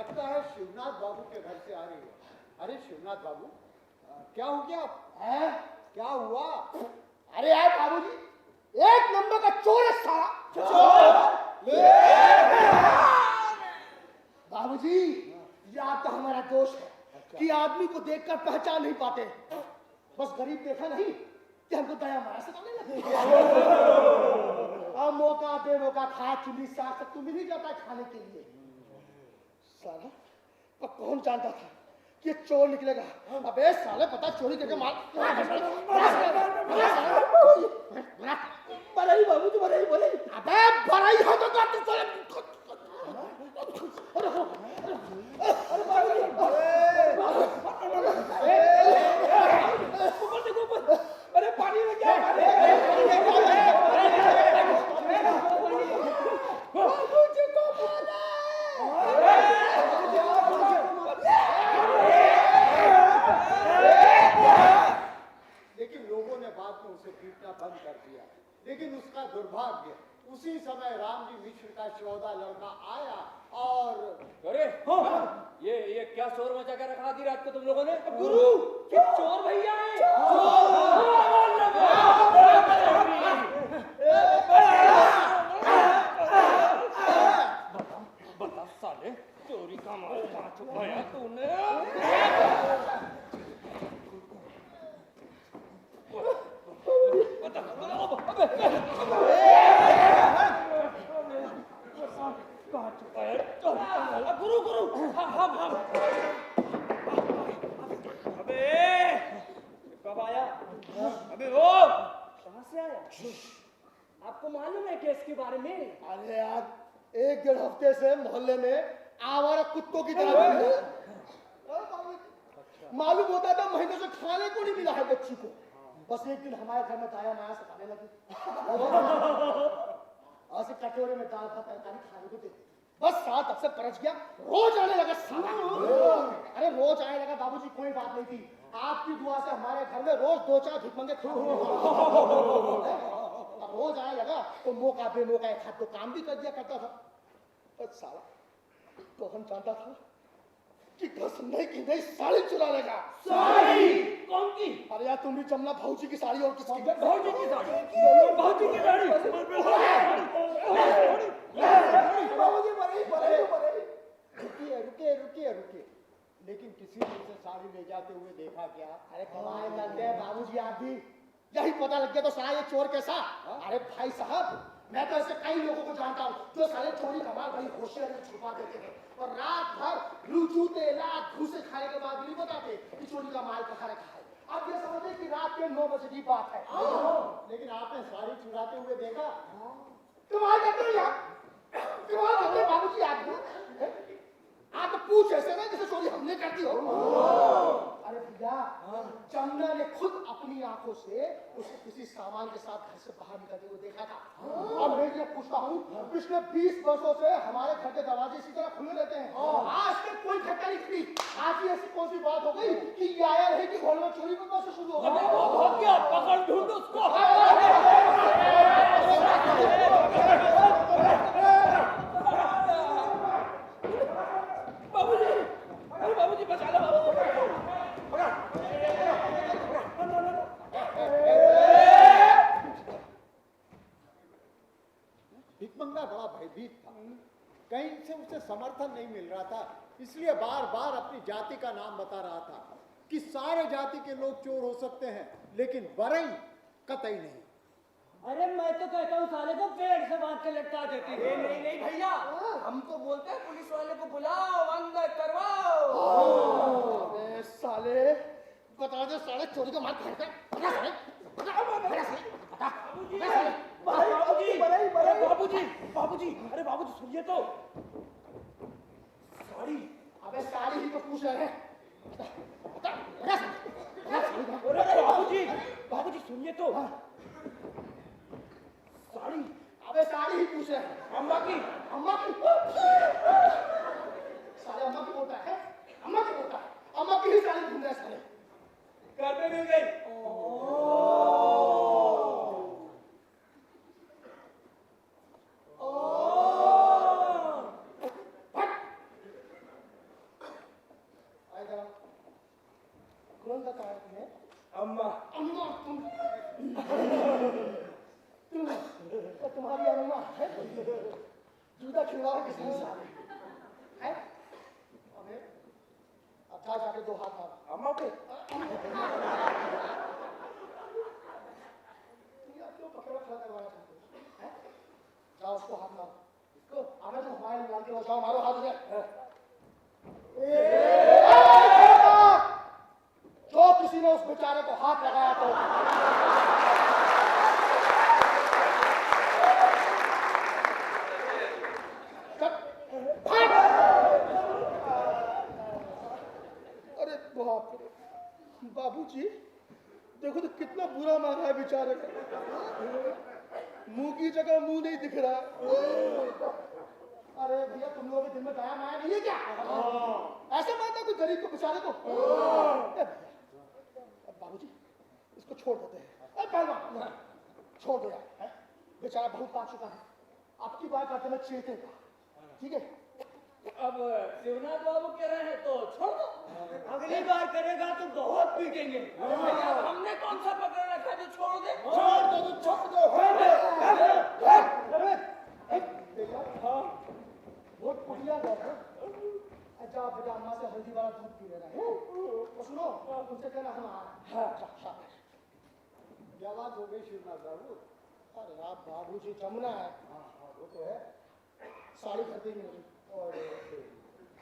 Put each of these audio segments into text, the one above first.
लगता है शिवनाथ बाबू के घर से आ रही है। अरे शिवनाथ बाबू, क्या हो गया? है क्या हुआ? अरे यार बाबूजी, एक नंबर का चोर है साला। बाबूजी, याद तो हमारा दोष है कि आदमी को देखकर पहचान नहीं पाते। बस गरीब देखा नहीं कि हमको दया मारा से करने लगे। अब मौका बेमौका खाया चुनी साग तक तो मिल ही जाता है खाने के लिए। साला, पर कौन जानता था कि ये चोर निकलेगा? अबे साले, पता चोरी करके माल बराई बाबूजी, बराई बराई। अबे बराई हो तो कर तू साले। अरे पानी में क्या? बाबूजी को बोला। लेकिन लोगों ने बाद में उसे पीटना बंद कर दिया। लेकिन उसका दुर्भाग्य, उसी समय राम जी मिश्र का 14 लड़का आया और अरे ये क्या शोर मचा के रखा आधी रात को तुम लोगों ने? गुरु, कि चोर भैया हैं? बता साले, चोरी का माल कहाँ छुपाया तूने? गुरु गुरु, हम अबे कब आया? अबे वो कहाँ से आया? आपको मालूम है केस के बारे में? अरे यार, 1-1.5 हफ्ते से मोहल्ले में आवारा कुत्तों की तरह घूम रहा है। मालूम होता था महीने से खाने को नहीं मिला है बच्ची को। बस एक दिन हमारे घर में दाया माया से खाने लगी। ऐसे कटोरे में दाल भात तरकारी खाने को देती। बस साथ अब से परच गया, रोज आने लगा साला। अरे रोज आने लगा बाबूजी, कोई बात नहीं थी। आपकी दुआ से हमारे घर में रोज 2-4 भिखमंगे रोज आने लगा तो मौका बेमौका एक हाथ तो काम भी कर दिया करता था। पर साला कौन जानता था कि घर से नहीं साड़ी चुरा लेगा। साड़ी कौन की? अरे यार, तुम भी जमना भाऊजी की साड़ी और किसकी? भाऊजी की साड़ी। भाऊजी की साड़ी। बाबूजी बड़े रुकिए। लेकिन किसी ने उसे साड़ी ले जाते हुए देखा क्या? अरे कमाल करते हैं बाबूजी, आप भी यही पता लग गया तो साला ये चोर कैसा? अरे भाई साहब, मैं तो ऐसे कई लोगों को जानता हूँ जो साले चोरी का माल बड़ी होशियारी से छुपा देते हैं और रात भर लूचूते लात घूसे खाने के बाद नहीं बताते कि चोरी का माल कहाँ रखा है। आप ये समझे कि रात के 9 बजे की बात है। लेकिन आपने साड़ी चुराते हुए देखा? कमाल करते हो यार, कमाल करते हैं बाबूजी आप। आप तो पूछ ऐसे ना जैसे चोरी हमने कर दी हो। अरे भैया, जमुना ने खुद अपनी आंखों से उसे किसी सामान के साथ घर से बाहर निकलते हुए देखा था। और मैं ये पूछता हूँ, पिछले 20 वर्षों से हमारे घर के दरवाजे इसी तरह खुले रहते हैं, आज तक कोई घटना नहीं घटी। आज ही ऐसी कौन सी बात हो गई कि ये आया नहीं कि घर में चोरी करना से शुरू हो गया? भाग गया, पकड़ ढूंढ उसको। बाबूजी बचा लो बाबूजी। भिखमंगा बड़ा भयभीत था। कहीं से उसे समर्थन नहीं मिल रहा था, इसलिए बार बार अपनी जाति का नाम बता रहा था कि सारे जाति के लोग चोर हो सकते हैं लेकिन बरई कतई नहीं। अरे मैं तो कहता हूँ साले को पेड़ से बांध के लटका देती। नहीं भैया, हमको बोलते हैं पुलिस वाले को बुलाओ, अंदर करवाओ। अरे साले, बता दे साले चोरी का माल कहाँ है? बता साले, बता। बाबूजी, अरे बाबूजी सुनिए तो। साड़ी, अबे साड़ी ही तो पूछ रहे हैं। बता। बाबूजी सुनिए तो। साड़ी, अबे साड़ी ही पूछ रहे हैं। अम्मा की साले अम्मा की बोलता है, अम्मा की बोलता है, अम्मा की ही साड़ी ढूंढ रहे साले। घर पे मिल गई। का कहा है अम्मा अम्मा तुम्हारी अम्मा है जूता खिलवा किसने साले है अबे अब जाके 2 हाथ मार अम्मा पे क्यों पकड़ा खड़ा करवाना चाहते हो हैं जाओ उसको हाथ मारो इसको आना तो हमारे निकाल के जाओ मारो हाथ में जो किसी ने उस बेचारे को हाथ लगाया तो अरे बाप रे बाबूजी देखो तो कितना बुरा मारा है बेचारे का मुंह की जगह मुंह नहीं दिख रहा है अरे भैया तुम लोगों के दिल में दया माया नहीं है क्या ऐसे मारता कोई गरीब को बेचारे को बाबूजी इसको छोड़ देते हैं पहलवान छोड़ दो यार बेचारा बहुत पा चुका है आपकी बात करते में चेतेगा ठीक है अब शिवनाथ बाबू कह रहे हैं तो छोड़ दो अगली बार करेगा तो बहुत पीटेंगे हमने कौन सा पकड़ रखा जो छोड़ दे छोड़ दो बहुत बढ़िया बात है अच्छा बेटा अम्मा से हल्दी वाला दूध पी लेना है तो सुनो उनसे कहना हम आ रहे हैं क्या बात हो गई शिवनाथ बाबू? अरे आप बाबूजी जमुना है वो तो है साड़ी खरीदी नहीं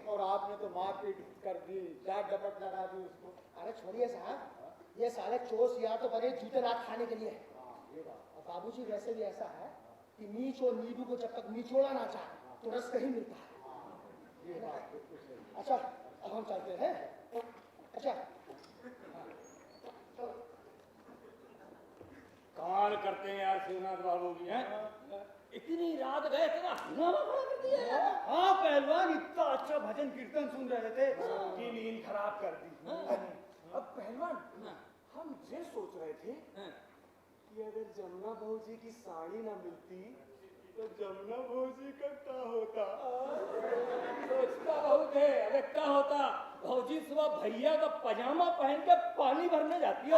और आपने तो मारपीट कर दी, डांट डपट लगा दी उसको। अरे छोड़िए साहब ये साले चोस यार तो बने जूते लात खाने के लिए ये बात और बाबूजी वैसे भी ऐसा है कि नीच और नीडू को जब तक निचोड़ा ना चाहे तो रस कहीं मिलता है ये बात बिल्कुल सही। अच्छा अब हम चलते हैं अच्छा कमाल करते हैं यार शिवनाथ बाबू भी हैं इतनी रात गए इतना हंगामा खड़ा कर दिया यार हाँ पहलवान इतना अच्छा भजन कीर्तन सुन रहे थे की नींद खराब कर दी अब पहलवान हम ये सोच रहे थे कि अगर जमुना बहू जी की साड़ी ना मिलती तो जमुना बहू जी का क्या होता सोचता बहुत है अरे क्या होता भौजी सुबह भैया का पजामा पहन के पानी भरने जाती है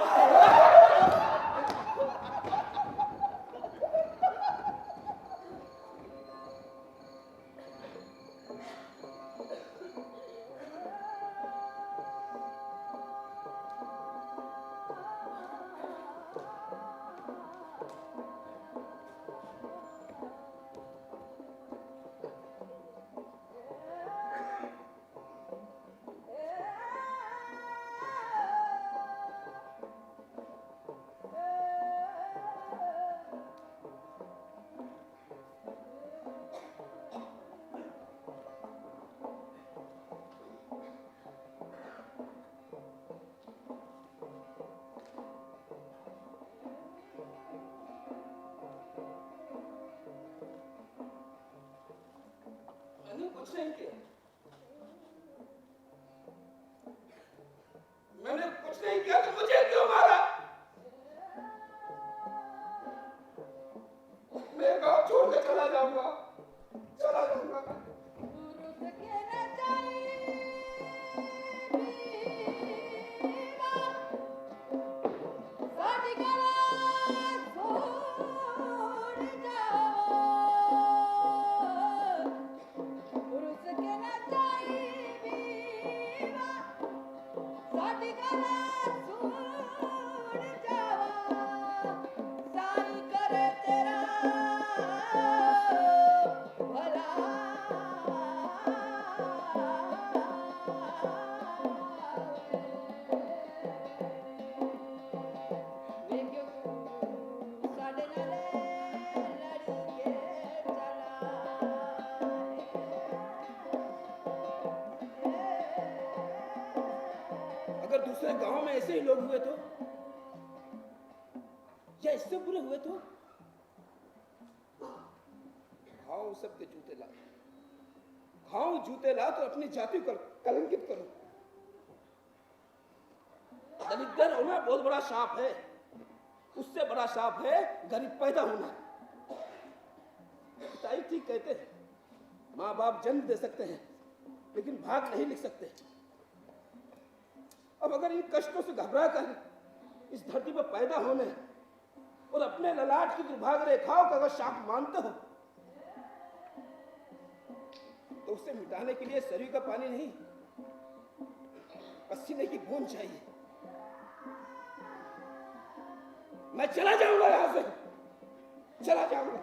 कुछ नहीं किया मैंने कुछ नहीं किया तो मुझे क्यों मारा मैं गांव छोड़ के चला जाऊंगा अगर दूसरे गांव में ऐसे ही लोग हुए तो या इससे बुरे हुए तो खाओ सबके जूते ला खाओ जूते ला तो अपनी जाति को कलंकित करो दरिद्र होना बहुत बड़ा शाप है उससे बड़ा शाप है गरीब पैदा होना पिताई ठीक कहते हैं माँ बाप जन्म दे सकते हैं लेकिन भाग नहीं लिख सकते अब अगर इन कष्टों से घबरा कर इस धरती पर पैदा होने और अपने ललाट की दुर्भाग्य रेखाओं का अगर शाप मानते हो तो उसे मिटाने के लिए शरीर का पानी नहीं, पसीने की बूंद चाहिए। मैं चला जाऊंगा यहां से, चला जाऊंगा।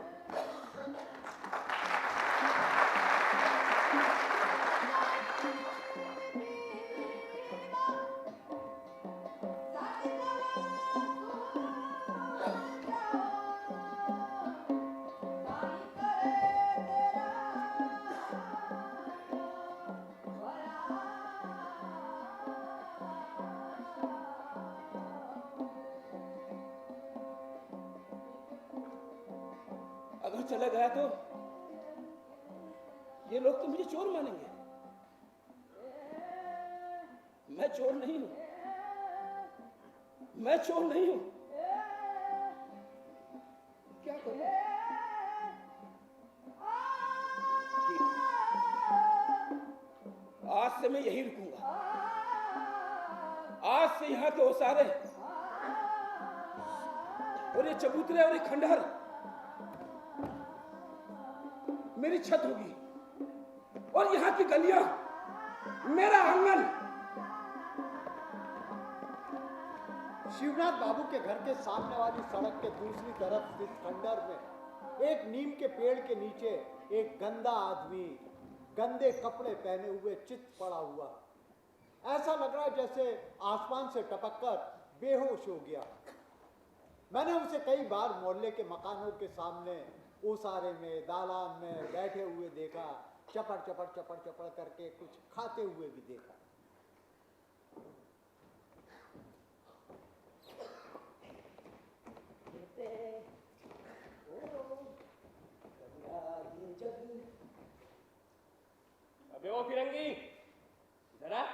अगर चला गया तो ये लोग तो मुझे चोर मानेंगे। मैं चोर नहीं हूं, मैं चोर नहीं हूं। क्या करूं? ठीक, आज से मैं यही रुकूंगा। आज से यहाँ के ओसारे और ये चबूतरे और ये खंडहर मेरी छत होगी और यहाँ की गलियां मेरा आंगन। शिवनाथ बाबू के घर के सामने वाली सड़क के दूसरी तरफ स्थित खंडहर में एक नीम के पेड़ के नीचे एक गंदा आदमी गंदे कपड़े पहने हुए चित पड़ा हुआ। ऐसा लग रहा है जैसे आसमान से टपककर बेहोश हो गया। मैंने उसे कई बार मोहल्ले के मकानों के सामने ओसारे में दालान में बैठे हुए देखा, चपड़ चपड़ चपड़ चपड़ करके कुछ खाते हुए भी देखा। अबे ओ फिरंगी, जरा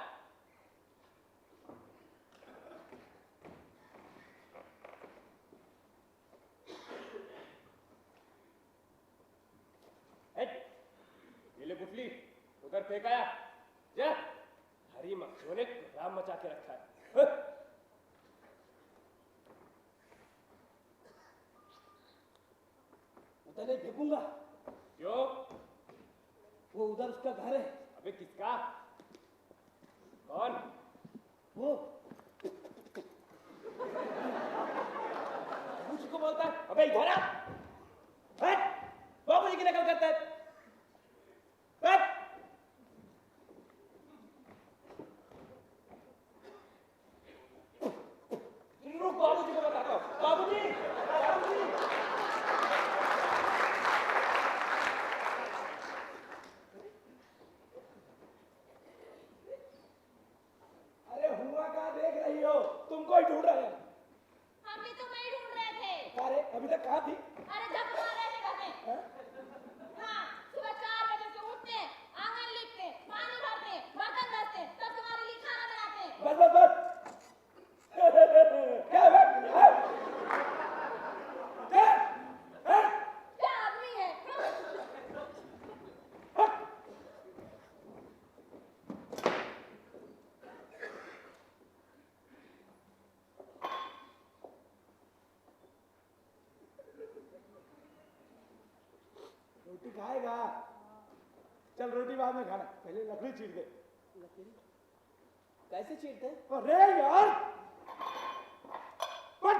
गुफली उधर फेंकाया जा। हरी मक्खियों ने राम मचा के रखा है। उधर नहीं फेंकूंगा। क्यों? वो उधर उसका घर है। अबे किसका? कौन? वो मुझको बोलता है अबे इधर आ। बाबूजी की नकल करता है। बाबूजी को बताता हूँ। बाबूजी, बाबूजी। अरे हुआ क्या देख रही हो? तुमको ही ढूंढ रहे हैं। हम भी तुम्हें ही ढूंढ रहे थे। अरे अभी तक कहाँ थी? अरे जब तुम आ रहे थे घर में। हाँ, सुबह 4 बजे से उठते, आंगन लीपते, पानी भरते, बर्तन धोते, तब तुम्हारे लिए खाना बनाते। बस बस बस। क्या क्या आदमी है? रोटी खाएगा? चल रोटी बाद में खाना, पहले लकड़ी चीर दे। लकड़ी कैसे चीरते? अरे यार पट।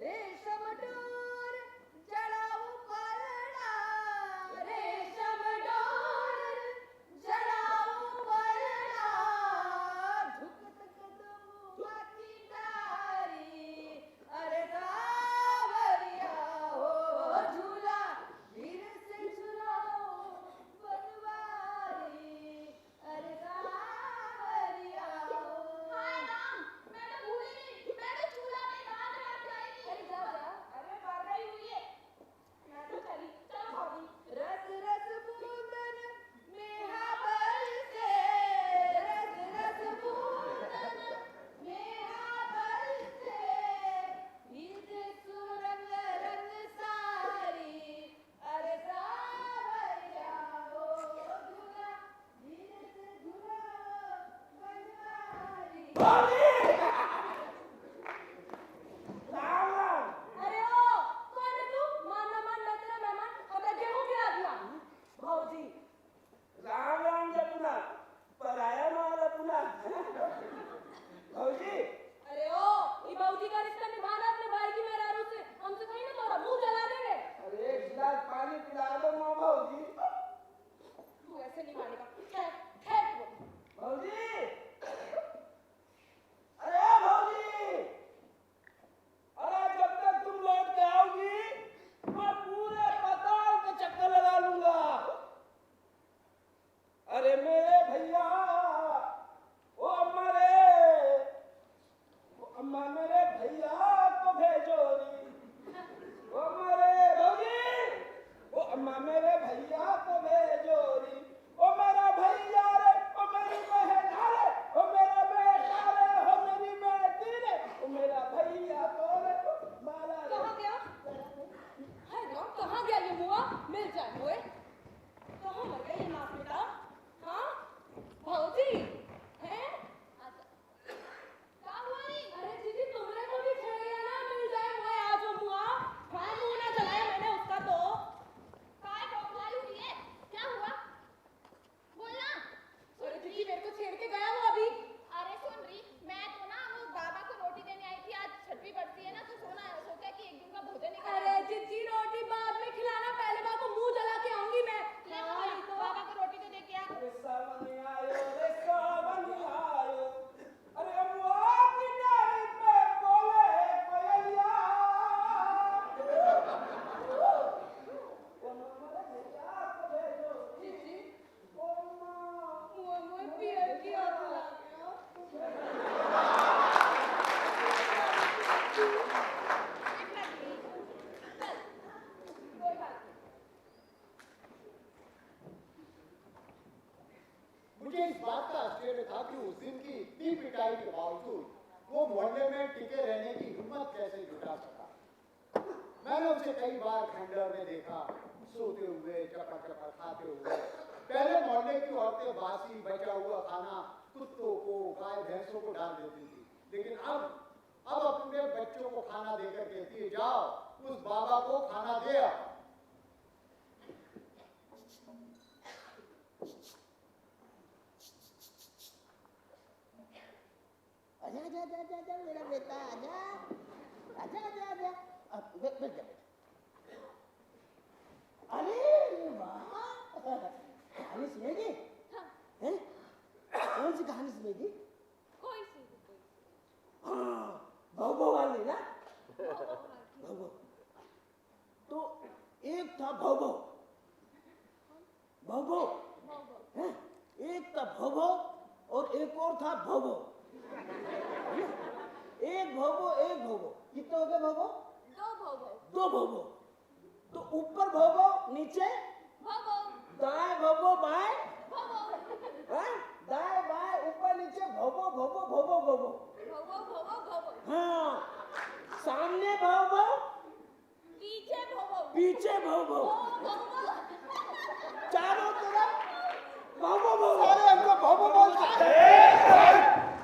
रेशम ठहर ठहर बोल। भौजी, अरे भौजी, अरे जब तक तुम लौट के आओगी मैं पूरे पताल के चक्कर लगा लूंगा। अरे मेरे भैया, ओ अम्मा रे, ओ अम्मा मेरे भैया को भेजो री। ओ अम्मा रे भौजी, ओ अम्मा मेरे भैया को भेजो री। ओ मेरा भैया रे, ओ मेरी बहन रे, ओ मेरा बेटा रे, ओ मेरी बेटी रे, ओ मेरा भैया को रे माला रे। कहाँ गया? हाय राम, कहाँ गया ये मुआ? मिल जाए मुए। कहाँ मर गया ये नाथ बेटा? हाँ? भौजी? हैं? अच्छा। क्या हुआ री? अरे दीदी तुमने तो भी छेड़ लिया ना, मिल जाए मुए आज वो मुआ। हाँ, मुंह ना जलाया मैंने उसका तो। काय बौखलाई हुई है? क्या हुआ? बोलना। अरे दीदी मेरे को छेड़ के गया वो अभी। अरे सुन रही, मैं तो ना वो बाबा को रोटी देने आई थी, आज छठी पड़ती है ना, तो सोचा कि एक दिन का भोजन निकाल। अरे जीजी रोटी बाद में खिलाना, पहले बाबा को मुंह जला के आऊंगी मैं। ले बाबा को रोटी तो दे के आ। रे सावन आयो, रे सावन आयो, अरे अम्मा की डाली पे बोले कोयलिया। ओ मेरे भैया को भेजो जीजी ओ माँ। मुए पियर की आग लग गया। चल, कोई बात नहीं। मुझे इस बात का आश्चर्य था कि उस दिन की इतनी पिटाई के बावजूद वो मोहल्ले में टिके रहने की हिम्मत कैसे जुटा सका। मैंने उसे कई बार खंडर में देखा, सोते हुए, चपड़ चपड़ खाते हुए। पहले मोहल्ले की औरतें बासी बचा हुआ खाना कुत्तों को, गाय भैंसों को डाल देती थी, लेकिन अब अपने बच्चों को खाना देकर कहती है, जाओ उस बाबा को खाना दे आओ। आजा आजा आजा आजा आजा मेरा बेटा आजा आजा आजा आजा अब बैठ बैठ जा बेटा। अरे वाह, कहानी सुनेगी? हैं? कौन सी कहानी सुनेगी? कोई सी। हाँ, भव वाली ना? भव। तो एक था भव, हैं? एक था भव और एक और था भव। एक भवो एक भवो, कितने हो गए भवो? दो भवो। दो भवो। तो ऊपर भवो, नीचे भवो। दाएं भवो बाएं, भवो। हाँ? दाएं बाएं ऊपर नीचे भवो भवो भवो भवो। भवो भवो भवो। हाँ, सामने भवो, पीछे भवो। पीछे भवो, भवो। चारों तरफ भवो भवो। अरे हमको भव बोलता है।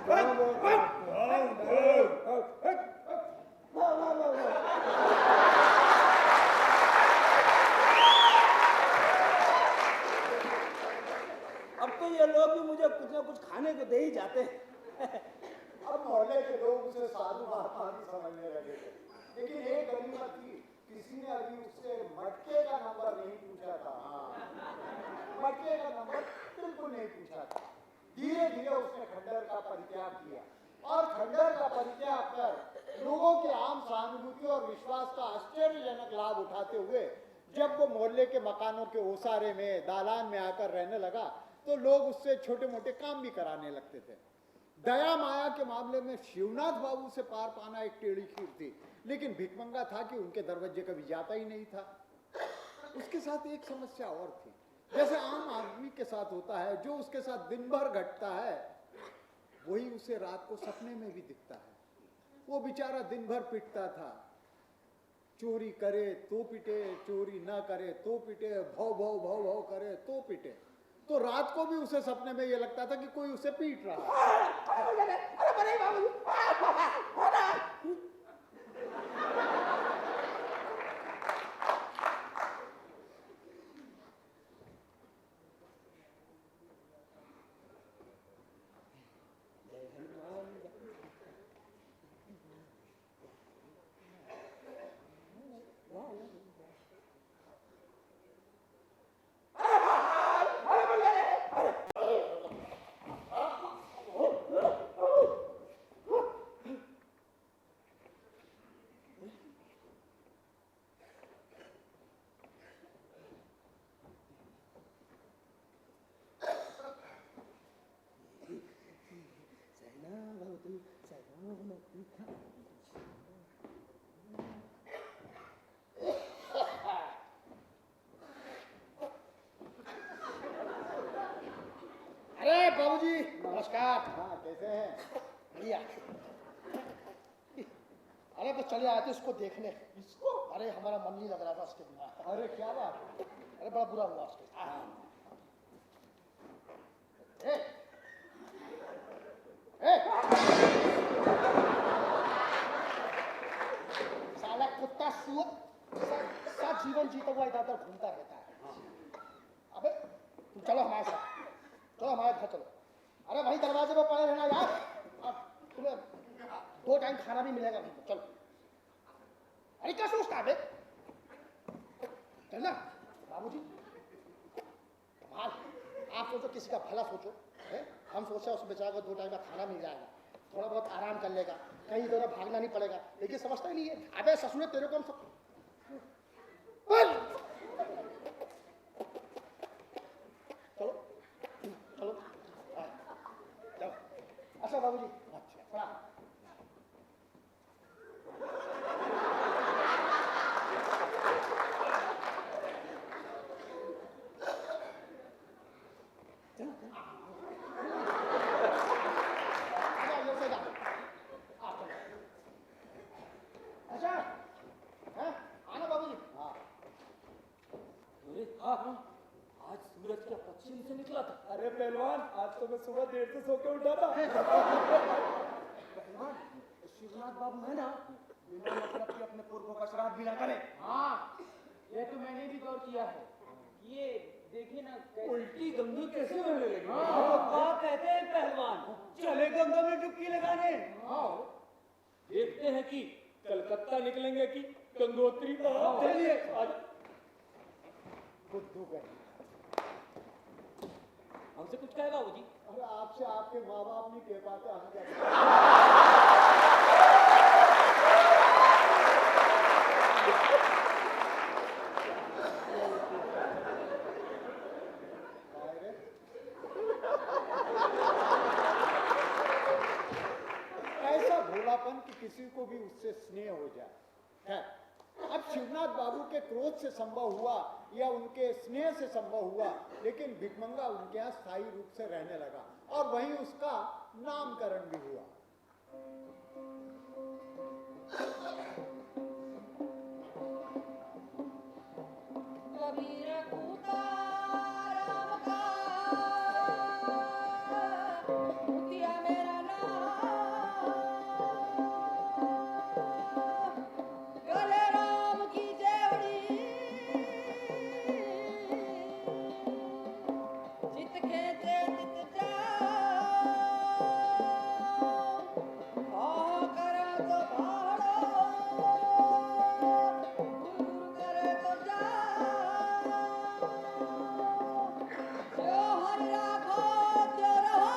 भवो भवो। अब तो ये लोग भी मुझे कुछ ना कुछ खाने को दे ही जाते हैं। अब मोहल्ले के लोग उसे साधु महात्मा भी समझने लगे थे, लेकिन एक गनीमत थी, किसी ने अभी उससे मटके का नंबर नहीं पूछा था। हाँ, मटके का नंबर बिल्कुल नहीं पूछा था। धीरे धीरे उसने खंडर का परित्याग किया और खंडर का परित्याग कर लोगों के आम सहानुभूति और विश्वास का आश्चर्यजनक लाभ उठाते हुए जब वो मोहल्ले के मकानों के ओसारे में, दालान में आकर रहने लगा, तो लोग उससे छोटे मोटे काम भी कराने लगते थे। दया माया के मामले में शिवनाथ बाबू से पार पाना एक टेढ़ी खीर थी, लेकिन भिकमंगा था कि उनके दरवाजे कभी जाता ही नहीं था। उसके साथ एक समस्या और थी, जैसे आम आदमी के साथ होता है, जो उसके साथ दिन भर घटता है वही उसे रात को सपने में भी दिखता है। वो बेचारा दिन भर पिटता था, चोरी करे तो पिटे, चोरी ना करे तो पिटे, भौ भौ भौ भौ करे तो पिटे। तो रात को भी उसे सपने में ये लगता था कि कोई उसे पीट रहा है। अरे बाबू, चले आए थे इसको देखने। इसको? अरे हमारा मन नहीं लग रहा था उसके बिना। अरे क्या बात है? अरे बड़ा बुरा हुआ उसके साथ। ए, ए, साला कुत्ता सुअर साथ जीवन जीता हुआ इधर उधर घूमता रहता है। अबे तुम चलो हमारे साथ, चलो हमारे घर चलो। अरे वही दरवाजे पर पड़े रहना यार, अब तुम्हें 2 टाइम खाना भी मिलेगा वहीं पर। चलो। अरे क्या सोचता है बे? चलना बाबूजी। कमाल, आप सोचो किसी का भला सोचो है? हम सोचे उस बेचारे को 2 टाइम का खाना मिल जाएगा, थोड़ा बहुत आराम कर लेगा, कहीं इधर भागना नहीं पड़ेगा, लेकिन समझता ही नहीं है। अबे ससुर तेरे को हम सब चलो चलो जाओ। अच्छा बाबूजी, अच्छा प्रणाम। अच्छा है आना बाबूजी। हाँ अरे हाँ आज सूरज क्या पश्चिम से निकला था। अरे पहलवान, आज तो मैं सुबह देर से सो के उठा था। पहलवान, शिवनाथ बाबू है ना, बिना मतलब के अपने पुरखों का श्राद्ध भी ना करें। हाँ ये तो मैंने भी गौर किया है। ये देखिए ना उल्टी गंगा कैसे बहने लगी। क्या कहते हैं पहलवान, चले गंगा में डुबकी लगाने। हाँ देखते हैं कि कलकत्ता निकलेंगे कि गंगोत्री। चलिए आज बुद्धू गए। हमसे कुछ कहे बाबूजी? अरे आपसे आपके माँ बाप नहीं कह पाते, हम क्या करें? ऐसा भोलापन कि किसी को भी उससे स्नेह हो जाए है। अब शिवनाथ बाबू के क्रोध से संभव हुआ या उनके स्नेह से संभव हुआ, लेकिन भिकमंगा उनके यहाँ स्थायी रूप से रहने लगा और वहीं उसका नामकरण भी हुआ। कबीर कूता राम का मोतिया मेरा नाम, गले राम की जेवड़ी, चित खेचे चित जाओ, आह करे तो भाड़ो, गुरु करे तो जो हरि राखो जो रहो,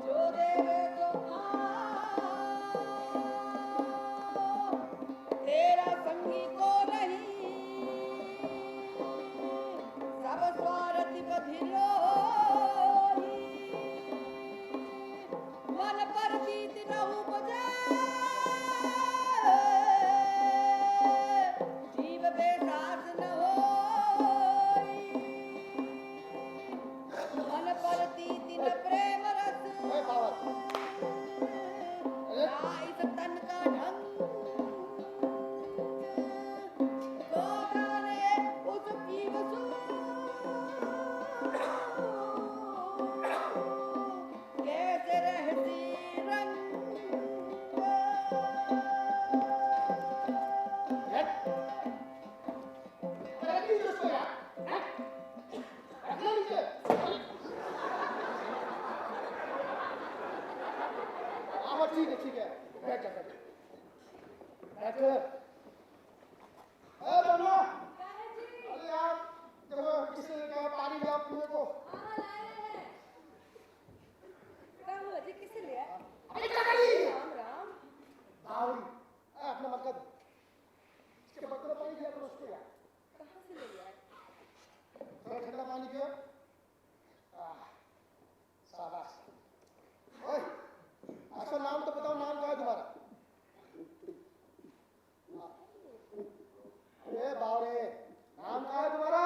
जो देवे तो तेरा संगी को नहीं, सब स्वार्थ बधिरो, मन पर जीत न उपजे, जीव बेसास न होई, मन पर जीत न प्रेम रस, राइस तन का ढंग, को जाने उसकी वसूल, कैसे रहती रंग। ठीक है ठीक है, बैठ जा बैठ जा। बैठ। दोनों अरे यार देखो किसी ने कहा पानी लाओ पीने को। क्या हुआ जी, किसे लिया? अरे क्या करी? राम राम। भावरी अपना मत कर, इसके बर्तन में पानी दिया करो उसको यार। कहाँ से ले लिया? थोड़ा ठंडा पानी पियो। शाबाश। ओए अच्छा नाम तो बताओ, नाम क्या है तुम्हारा? ए बावरे, नाम क्या है तुम्हारा?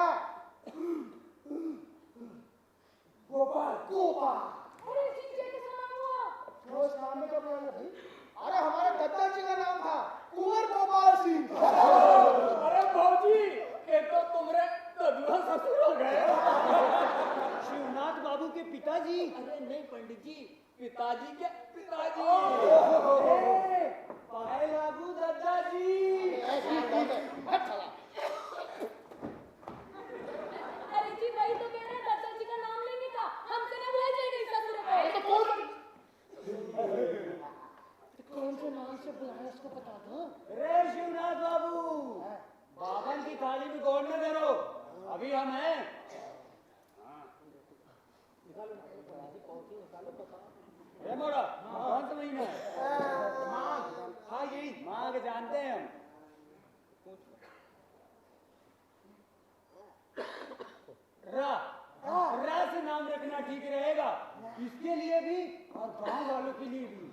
कुंवर गोपाल सिंह। अरे भौजी ये तो तुम्हारे ददुआ ससुर हो गए। शिवनाथ बाबू के पिताजी। अरे नहीं पंडित जी, पिताजी क्या पिताजी। पाए लागू दादाजी। हट साला। अरे जी वही तो कह रहे हैं दादाजी का नाम लेंगे का हमसे ना बुलाई जाएगी ससुर अरे तो को। कौन से नाम से बुलाया उसको बता दो। रे शिवनाथ बाबू, बावन की थाली में गौर न करो, अभी हम हैं। ए मोड़ा, कौन सा महीना है? हाँ यही माघ जानते हैं हम। रा से नाम रखना ठीक रहेगा, इसके लिए भी और गांव वालों के लिए भी।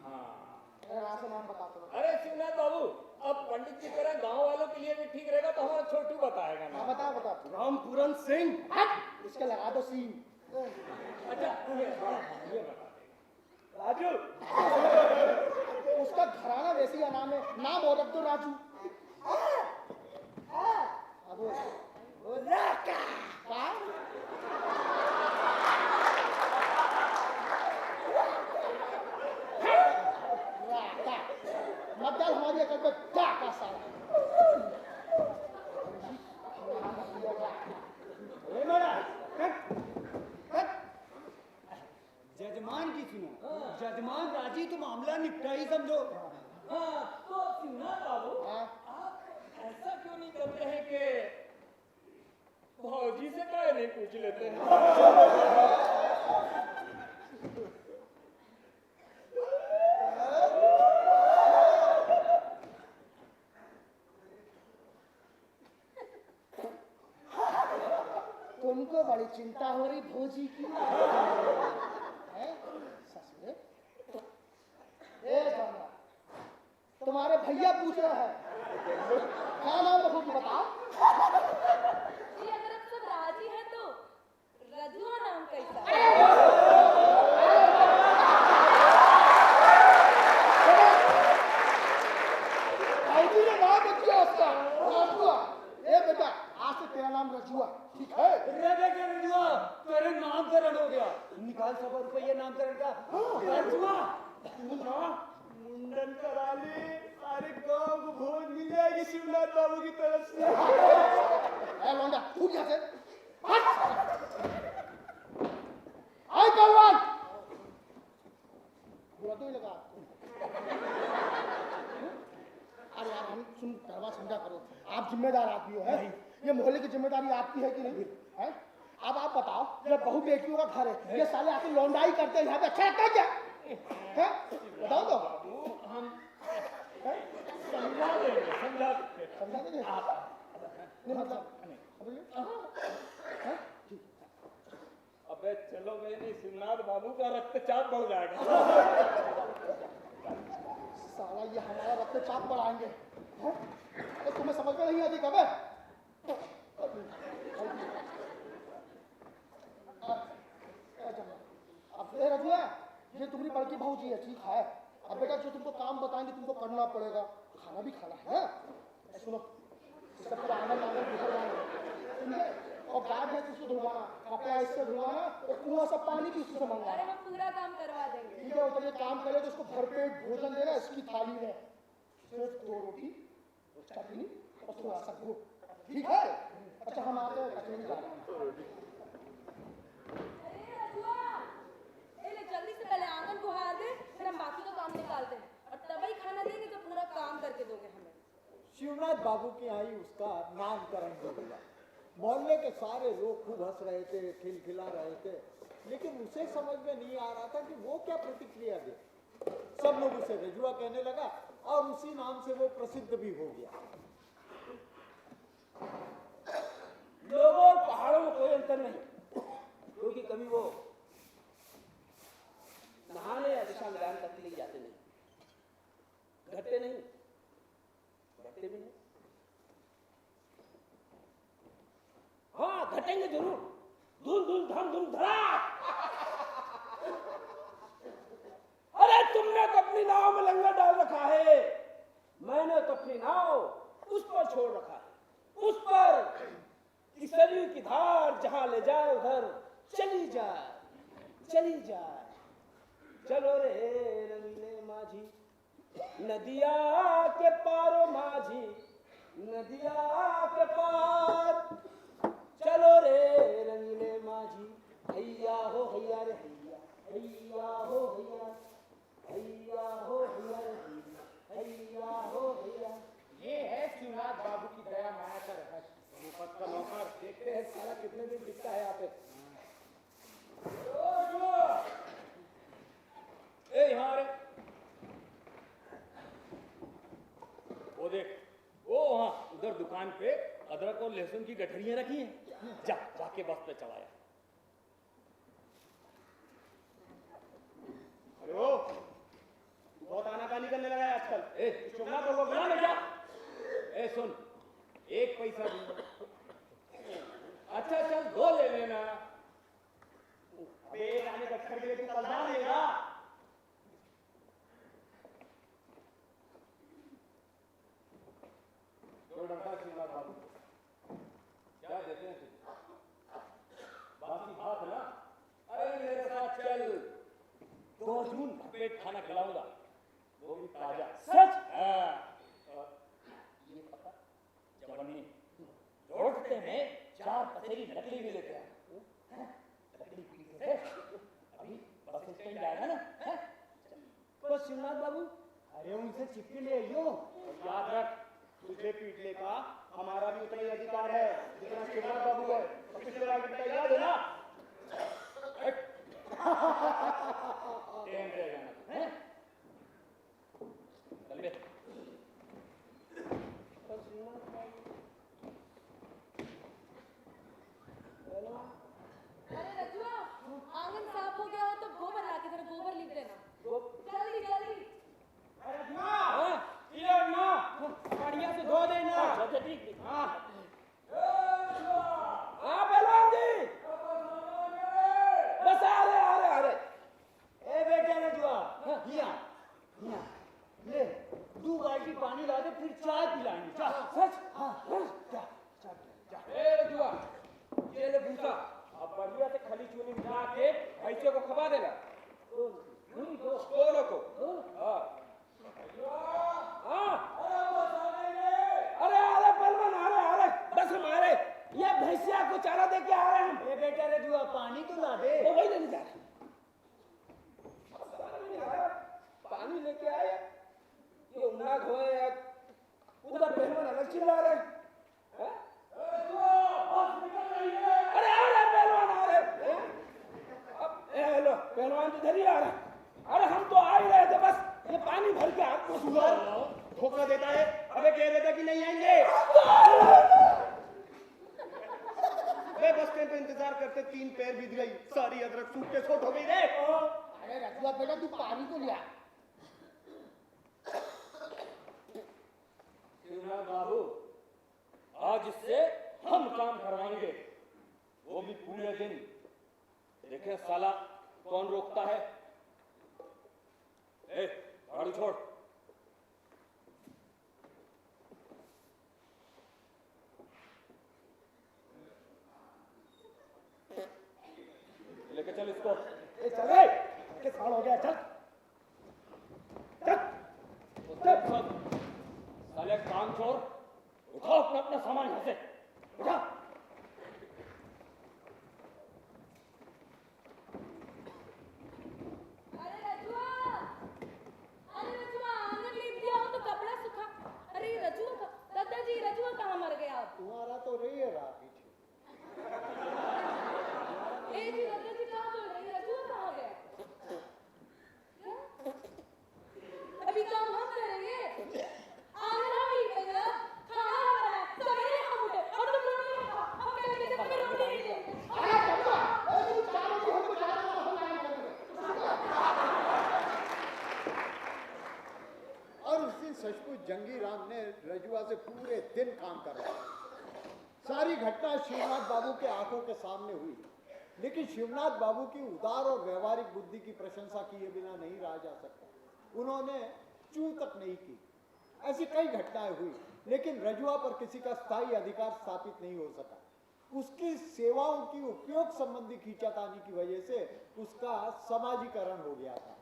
यहाँ से नाम बता दो। अरे शिवनाथ बाबू, अब पंडित जी कह रहे हैं गांव वालों के लिए भी ठीक रहेगा, तो हमारा छोटू बताएगा ना। बता बता। रामपुरन सिंह। हट इसके लगा दो सीन। अच्छा ये बता राजू। उसका घराना वैसी का नाम है, नाम और रख दो राजू। अब वो राका का राका मत डाल हमारी अकल पे का साला। ए मोड़ा, जजमान की सुनो, जजमान राजी तो मामला निपटा ही समझो। हाँ तो शिवनाथ बाबू हाँ? आप ऐसा क्यों नहीं करते हैं कि भौजी से काहे नहीं पूछ लेते हैं। तुमको बड़ी चिंता हो रही भौजी की है? ससुरे? ए जाना, तुम्हारे भैया पूछ रहे हैं क्या नाम रखोगी बताओ। जी अगर आप सब राजी हैं तो रजुआ नाम कैसा? भौजी ने नाम रख दिया उसका रजुआ। ए बेटा आज से तेरा नाम रजुआ, ठीक है? रे के रजुआ, तेरे नामकरण हो गया। निकाल 100 रुपये नामकरण का। रजुआ, तू ना मुंडन करा ले, सारे गांव को भोज मिल जाएगी शिवनाथ बाबू की तरफ से। ए लौंडा फूट यहाँ से। हट! आई पहलवान बुरा तो ही लगा आपको। अरे यार हम सुन पहलवान समझा करो, आप जिम्मेदार आदमी हो है, ये मोहल्ले की जिम्मेदारी आपकी है कि नहीं है? अब आप बताओ, जब बहू बेटियों का घर है, ये साले आके लौंडाई करते हैं यहाँ पे, अच्छा लगता है क्या है? बताओ तो हम हैं? समझा देंगे। समझा देंगे नहीं मतलब हैं? अबे चलो गए नहीं, शिवनाथ बाबू का रक्तचाप बढ़ जाएगा। साला ये हमारा रक्तचाप बढ़ाएंगे हैं? तो तुम्हें समझ में नहीं आती कब है? अब ये रजुआ, ये तुम्हारी बड़की बहू जी है, ठीक है? अब बेटा जो तुमको काम बताएंगे तुमको करना पड़ेगा, खाना भी खाना है ना? ए, सुनो इसका पूरा आंगन आंगन बिखरवाना, समझे? और गाय भैंस उसको धुलवाना, कपड़ा इससे धुलवाना, और कुआं से पानी भी उससे अरे मंगवाना। हम पूरा काम करवा देंगे। ठीक है, तो ये काम करे तो उसको भरपेट भोजन देना, इसकी थाली में सिर्फ 2 रोटी, चटनी और थोड़ा सा गुड़, ठीक है? अच्छा हम आते हैं, कचौड़ी खा रहे हैं। अरे रजुआ, ए ले जल्दी से पहले आंगन को हार दे, फिर हम बाकी का काम निकालते हैं और तभी खाना देंगे जब पूरा काम करके दोगे हमें। शिवनाथ बाबू की आई उसका नामकरण हो गया। मोहल्ले के सारे लोग खूब हंस रहे थे, खिलखिला रहे थे, लेकिन उसे समझ में नहीं आ रहा था कि वो क्या प्रतिक्रिया दे। सब लोग उसे रजुआ कहने लगा और उसी नाम से वो प्रसिद्ध भी हो गया। लोगों और पहाड़ों में कोई अंतर नहीं, क्योंकि कभी वो नहाने या दिशा मिलान तक के लिए जाते नहीं, घटते नहीं, बढ़ते भी नहीं। हाँ घटेंगे जरूर, धूम धूम धाम धूम धड़ाक। अरे तुमने तो अपनी नाव में लंगर डाल रखा है, मैंने तो चली जाए। चलो रे रंगीले माझी, नदिया के पारो माझी, नदिया के पार। चलो रे रंगीले माझी, हैया हो हैया रे हैया, हैया हो हैया, हैया हो हैया रे हैया, हैया हो हैया। ये है शिवनाथ बाबू की दया माया का रहस्य। मुफ्त का नौकर, देखते हैं साला कितने दिन टिकता है यहाँ पे। ए यहाँ रे, वो देख, वो वहाँ उधर दुकान पे अदरक और लहसुन की गठरियां रखी हैं। जाके बस पे चलाया। हेलो, तू बहुत आनाकानी करने लगा है आजकल। ए शिवनाथ बाबू बुला ले जा। ए सुन, एक पैसा भी। अच्छा चल, दो ले लेना। अबे आने गट्ठर के लिए तू कलदार लेगा। जो डरता है शिवनाथ बाबू, क्या देते हैं तुझे? बासी भात ना? अरे मेरे साथ चल, 2 जून पेट खाना खिलाऊंगा, वो भी ताजा। सच? हाँ। और ये पता, जवन्नी जोड़ते में 4 पसेरी लकड़ी भी लेते हैं। लकड़ी पीते थे, अभी बस स्टैंड जाएगा ना? हैं? तो शिवनाथ बाबू, अरे उनसे चिट्ठी ले आइयो। याद रख, तुझे पीटने का हमारा भी उतना ही अधिकार है जितना शिवनाथ बाबू है। तो पिछले बार की याद है ना? ट्रेन पे जाना, हैं? चल बे। तो शिवनाथ बाबू, हेलो, अरे रजुआ, आंगन साफ हो गया हो तो गोबर लाके जरा गोबर लिख देना। जल्दी जल्दी। बढ़िया से धो देना। अच्छा ठीक। हाँ पहलवान जी, बस आ रहे। ए बेटा रजुआ, यहाँ ले 2 बाल्टी पानी ला दे, फिर चाय पिलाएंगे। सच? हाँ जा। ए रजुआ, ये ले भूसा, अब बढ़िया से खली चूनी मिला के भैंसे को खवा देना। दोनों को। हाँ। अरे पहलवान आ रहे, बस हम आ रहे। ये भैंसिया को चारा दे के आ रहे हैं हम। ए बेटा रजुआ, पानी तो ला दे। वो वही लेने जा रहे। पानी लेके आए, ये उन्ना घोए, उधर पहलवान अलग चिल्ला रहे हैं। अरे आ रहे पहलवान, आ रहे। अब हेलो, पहलवान तो इधर ही आ रहे। अरे हम तो आ ही रहे थे, बस ये पानी भर के आपको सुगर धोखा देता है। अबे कह रहे थे कि नहीं आएंगे। मैं बस स्टैंड पे इंतजार करते 3 पैर बीत गई, सारी अदरक सूख के छोट हो गई रे। अरे रजुआ बेटा, तू पानी तो लिया। शिवनाथ बाबू, आज इससे हम काम करवाएंगे, वो भी पूरे दिन। देखे साला कौन रोकता है। ए, गाड़ी छोड़। लेके चल इसको। ए चल रे, के साल हो गया, चल साले काम छोड़, उठाओ अपना सामान यहाँ से, उठा। अरे रजुआ, आंगन लीप दिया हो तो कपड़ा सूखा। अरे रजुआ का दादाजी, रजुआ कहाँ मर गया अब? तुम्हारा तो रही है राह पीछे। ए जी दादाजी, कहाँ बोल रही है? रजुआ कहाँ गया? क्या? अभी काम हम करेंगे। आंगन हम ही करेंगे, खाना हम बनाए, सवेरे हम उठे और तुम रोटी नहीं खा। हम कहेंगे कि तुम्हें रोटी नहीं देंगे। अरे रजुआ, तू चारों की हमको चारा दो, हम काम करेंगे। और उस दिन सचमुच जंगी राम ने रजुआ से पूरे दिन काम करवाया। सारी घटना शिवनाथ बाबू के आंखों के सामने हुई, लेकिन शिवनाथ बाबू की उदार और व्यवहारिक बुद्धि की प्रशंसा किए बिना नहीं रहा जा सकता। उन्होंने चू तक नहीं की। ऐसी कई घटनाएं हुई, लेकिन रजुआ पर किसी का स्थायी अधिकार स्थापित नहीं हो सका। उसकी सेवाओं की उपयोग संबंधी खींचातानी की वजह से उसका समाजीकरण हो गया था।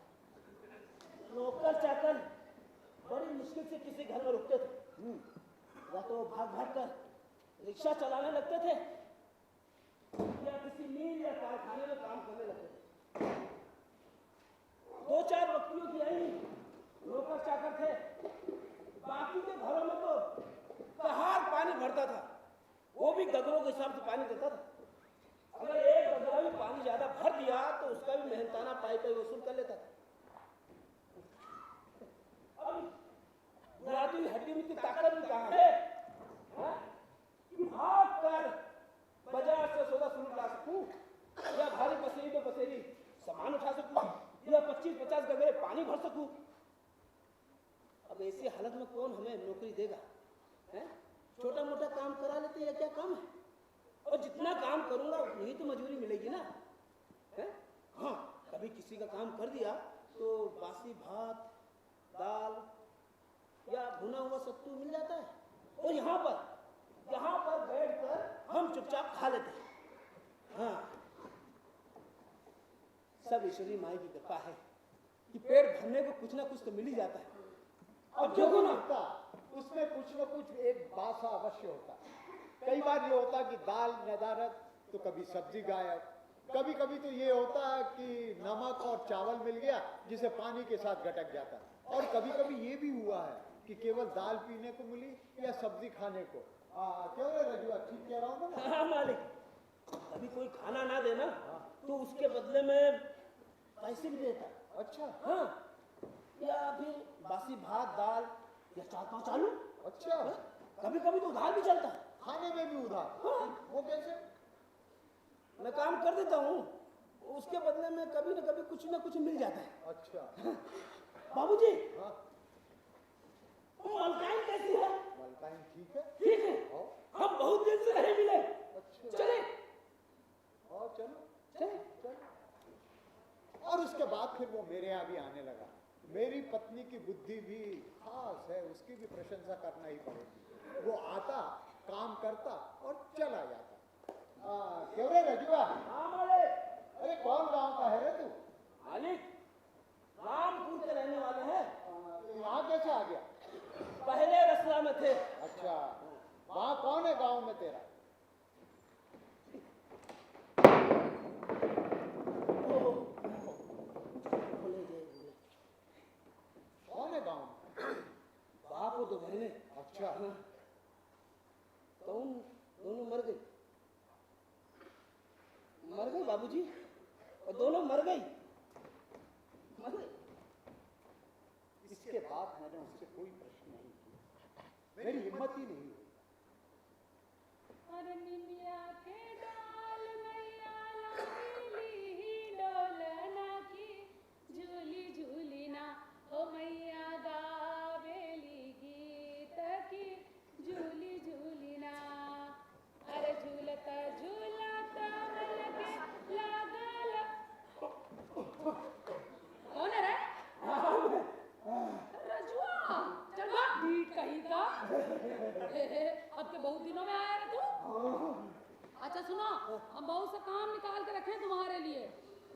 नौकर चाकर बड़ी मुश्किल से किसी घर में रुकते थे, या तो भाग भाग कर रिक्शा चलाने लगते थे या किसी मिल या कारखाने में काम करने लगते थे। 2-4 व्यक्तियों की आई नौकर चाकर थे, बाकी के घरों में तो कहार पानी भरता था, वो भी गगरों के हिसाब से पानी देता था। अगर एक गगरा भी पानी ज्यादा भर दिया तो उसका भी मेहनताना पाई वसूल कर लेता था। अब घराती हड्डी में ताकत भी कहाँ है, हाँ? कि भाग कर बाजार से सौदा फ्रूट ला सकूं, या भारी पसेरी पे पसेरी सामान उठा सकूं, या 25-50 गगरे पानी भर सकूं। अब ऐसी हालत में कौन हमें नौकरी देगा, हैं? छोटा मोटा काम करा लेते हैं, या क्या काम है, और जितना काम करूंगा उतनी तो मजूरी मिलेगी ना, हैं? हाँ, कभी किसी का काम कर दिया तो बासी भात, दाल या भुना हुआ सत्तू मिल जाता है, और यहाँ पर बैठकर हम चुपचाप खा लेते हैं। हाँ, सब ईश्वरी माई की कृपा है कि पेट भरने को कुछ ना कुछ तो मिल ही जाता है। और जो भी लगता उसमें कुछ न कुछ एक बासा अवश्य होता। कई बार ये होता कि दाल नदारत तो कभी सब्जी गायब, कभी कभी तो ये होता कि नमक और चावल मिल गया जिसे पानी के साथ गटक जाता, और कभी कभी ये भी हुआ है कि केवल दाल पीने को मिली या सब्जी खाने को। क्यों रे रजुआ, ठीक कह रहा हूँ ना? हाँ मालिक, कभी कोई खाना ना देना तो उसके बदले में पैसे भी देता। अच्छा। हाँ, या फिर बासी भात दाल या 4-5 आलू। अच्छा। कभी कभी तो उधार भी चलता है, खाने में भी उधार? हाँ। वो कैसे? मैं काम कर देता हूँ, उसके बदले में कभी न कभी कुछ न कुछ मिल जाता है। अच्छा। बाबूजी, हाँ, मलकाइन कैसी है? मलकाइन ठीक है। ठीक है, आओ। हम बहुत दिन से नहीं मिले, अच्छा। चले और चलो चले। चलो। और उसके बाद फिर वो मेरे यहाँ भी आने लगा। मेरी पत्नी की बुद्धि भी खास है, उसकी भी प्रशंसा करना ही पड़ेगी। वो आता, काम करता और चला जाता। क्यों रे रजुआ? हाँ मालिक। अरे कौन गांव का है रे तू? मालिक, रामपुर के रहने वाले हैं। यहाँ कैसे आ गया? पहले रसला में थे। अच्छा, वहाँ कौन है गांव में तेरा? कौन है गांव में? बाप वो 2 बहने। अच्छा। तो उन दोनों मर गई बाबूजी, और दोनों मर गई। इसके बाद मैंने उससे कोई प्रश्न नहीं किया, मेरी हिम्मत ही नहीं हुई। अरे निमिया के डाल मैया लाडली डोलना की झूली झूली ना, ओ मैया गावेली गीत की झूली झूली ना। अरे झूलता झूलता मन के लागल। कौन है रे? रजुआ, चल भाग बीट कहीं का। अब के बहुत दिनों में आया रे तू। अच्छा सुनो, हम बहुत सा काम निकाल के रखे हैं तुम्हारे लिए,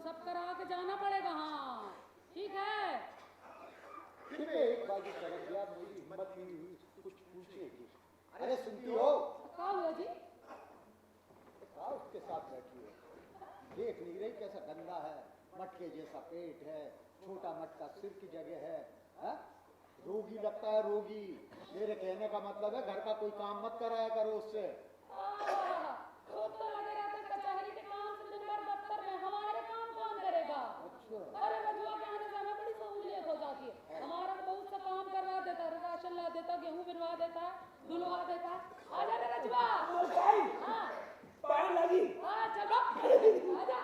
सब करा के जाना पड़ेगा। हाँ ठीक है। फिर मैं एक बाजू चढ़ गया, मेरी हिम्मत ही नहीं हुई कुछ पूछने की। अरे सुनती हो? क्या हुआ जी? उसके साथ बैठी है, देख नहीं रही कैसा गंदा है, मटके जैसा पेट है, छोटा मटका सिर की जगह है, हा? रोगी लगता है रोगी। मेरे कहने का मतलब है घर का कोई काम मत कराया करो उससे। वो तो लगे रहते कचहरी के काम से दिन भर दफ्तर में, हमारे काम कौन करेगा? अच्छा। अरे रजुआ के आने से हमें बड़ी सहूलियत हो जाती है, हमारा बहुत सा काम करवा देता है, राशन ला देता, गेहूं बिनवा देता है, धुलवा देता है। आ जा रे रजुआ। हाँ पानी लगी। हाँ चलो आजा।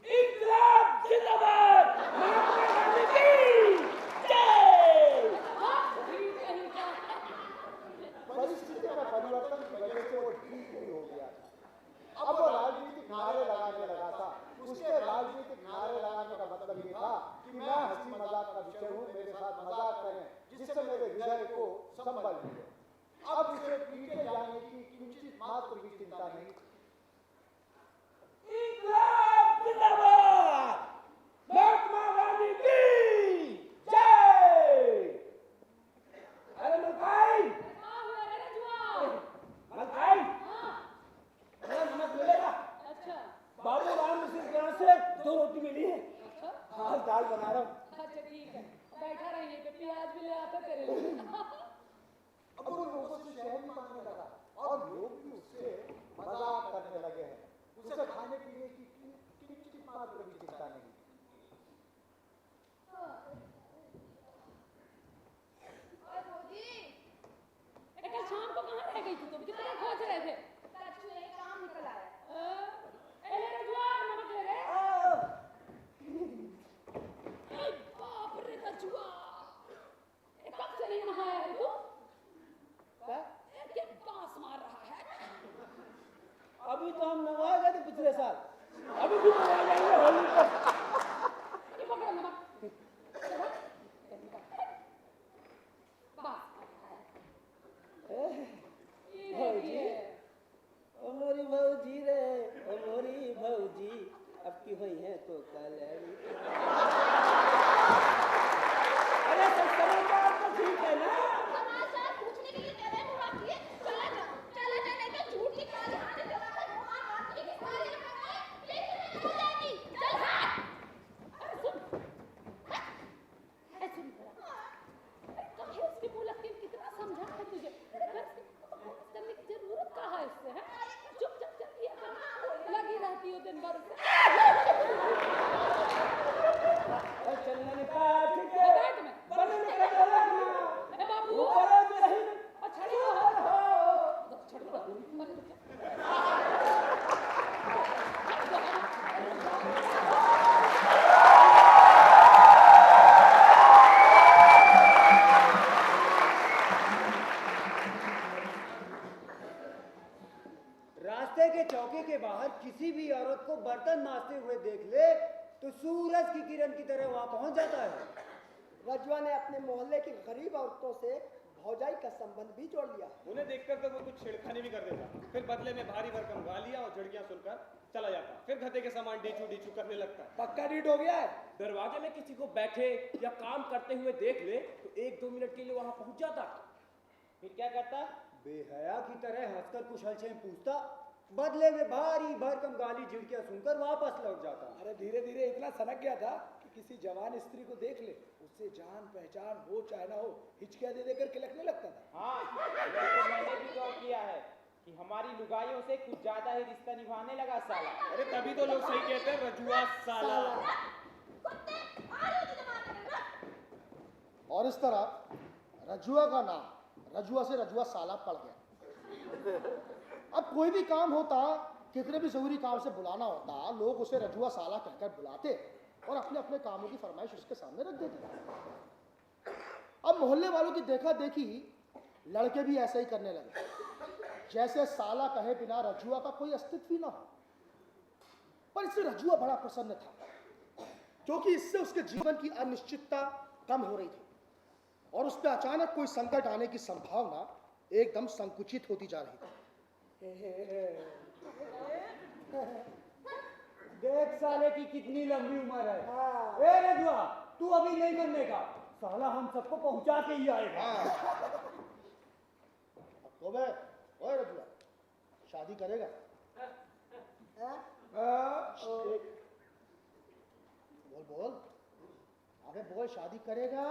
इंकलाब जिंदाबाद, महात्मा गांधी की जय। परिस्थिति में परिवर्तन की वजह से वो ठीक भी हो गया था। अब वो राजनीतिक नारे लगाने लगा था। उसके राजनीतिक नारे लगाने का मतलब ये था कि मैं हंसी मजाक का विषय हूँ, मेरे साथ मजाक करें जिससे मेरे हृदय को संबल मिले। अब उसे पीटे जाने की किंचित मात्र भी चिंता नहीं। इंकलाब जिंदाबाद, महात्मा गांधी की जय। अरे मलकाई, हाँ हुआ रे रजुआ। मलकाई, हाँ अरे नमक मिलेगा? अच्छा बाबू राम मिश्र के यहाँ से 2 रोटी मिली है। अच्छा हाँ, दाल बना रहा हूँ। अच्छा ठीक है, बैठा रहिए पे प्याज भी ले आता करे। अब वो लोगों से शहर भी मांगने लगा और लोग भी उससे मजाक करने लगे हैं। उसे खाने पीने की किंचित मात्र भी चिंता नहीं। और भौजी, कल शाम को कहाँ रह गई थी तुम? कितना खोज रहे थे? चाचू एक काम निकल आया। ले रजुआ, नमक ले रे। अरे बाप रे रजुआ, कब से नहीं नहाया है तू? क्या बांस मार रहा है? अभी तो हम नवा गए थे पिछले साल, अभी भी नवा जाएंगे होली पर। ये पकड़ो नमक। बांस ये देखिए। ओ मोरी भौजी रे, ओ मोरी भौजी, अब की हुई है तो कल। अरे सब समाचार तो ठीक है ना? समाचार पूछने के लिए कह रहे हो आप ये? चला जा नहीं तो झूठ की काली हाथी चलाकर मुहार मारती है। सारी लगाए लेकिन हो जाएगी। चल भाग। अरे सुन, ऐसे नहीं करा। अरे कभी उसकी मुलक के कितना समझा है तुझे? करने की जरूरत कहाँ है इससे? है चुपचाप चल दिया कर, लगी रहती हो दिन भर से। चलने निकाल, ठीक है? बैठ में। बने निकल ना। ए बाबू, ऊपर आ के रही। अच्छा नहीं हो। छोड़ दो, मर जा। रास्ते के चौके के बाहर किसी भी औरत को बर्तन मांजते हुए देख ले तो सूरज की किरण की तरह वहां पहुंच जाता है। रजुआ ने अपने मोहल्ले की गरीब औरतों से भौजाई का संबंध भी जोड़ लिया। उन्हें देखकर तो वो कुछ छेड़खानी भी कर देता, फिर बदले में भारी भरकम गालियां और झड़ियां सुनकर चला जाता, फिर गधे के समान डीचू डीचू करने लगता। पक्का डीट हो गया है। दरवाजे में किसी को बैठे या काम करते हुए देख ले तो 1-2 मिनट के लिए वहां पहुंच जाता, फिर क्या करता? बेहया की तरह हंसकर कुछ हलचल पूछता, बदले में भारी भरकम गाली झिड़कियां सुनकर वापस लौट जाता। अरे धीरे धीरे इतना सनक गया था कि किसी जवान स्त्री को देख ले, उससे जान पहचान हो चाहे ना हो, हिचकियां दे देकर किलकने लगता था। हाँ, वैसे मैंने भी गौर किया है कि हमारी लुगाइयों से कुछ ज्यादा ही रिश्ता निभाने लगा साला। अरे तभी तो लोग सही कहते हैं, रजुआ साला। कुत्ते आ रहे हो तुझे मारने का। और इस तरह रजुआ का नाम रजुआ से रजुआ साला पड़ गया। अब कोई भी काम होता, कितने भी जरूरी काम से बुलाना होता, लोग उसे रजुआ साला कहकर बुलाते और अपने अपने कामों की फरमाइश उसके सामने रख देते। अब मोहल्ले वालों की देखा देखी लड़के भी ऐसा ही करने लगे, जैसे साला कहे बिना रजुआ का कोई अस्तित्व ही ना हो। पर इससे रजुआ बड़ा प्रसन्न था, क्योंकि इससे उसके जीवन की अनिश्चितता कम हो रही थी और उस पर अचानक कोई संकट आने की संभावना एकदम संकुचित होती जा रही थी। देख साले की कितनी लंबी उम्र है। ए रजुआ, तू अभी नहीं करने का, साला हम सबको पहुंचा के ही आएगा। तो मैं ओए रजुआ, शादी करेगा? बोल बोल, अबे बोल, शादी करेगा?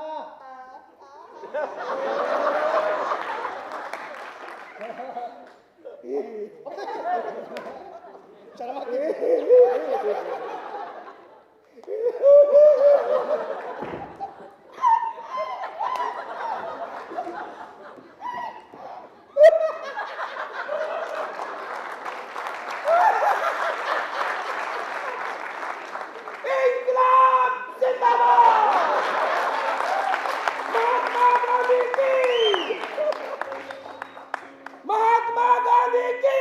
चला इंकलाब जिंदाबाद, महात्मा गांधी की, महात्मा गांधी की।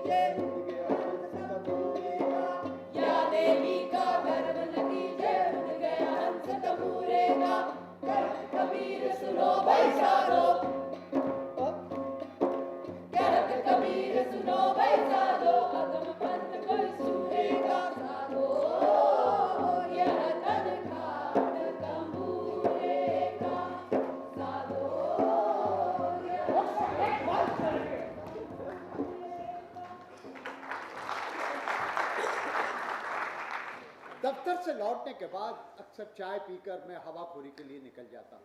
नतीजे उठ गया हंस तंबूरे का। या देवी का गर्भ नतीजे उड़ गया हंस तंबूरे का। कहत कबीर सुनो भाई साधो, कहत कबीर सुनो भाई साधो, अगम पंथ कोई सूरे का साधो, यह तन खाट तंबूरे का साधो, यह दफ्तर से लौटने के बाद अक्सर चाय पीकर मैं हवाखोरी के लिए निकल जाता।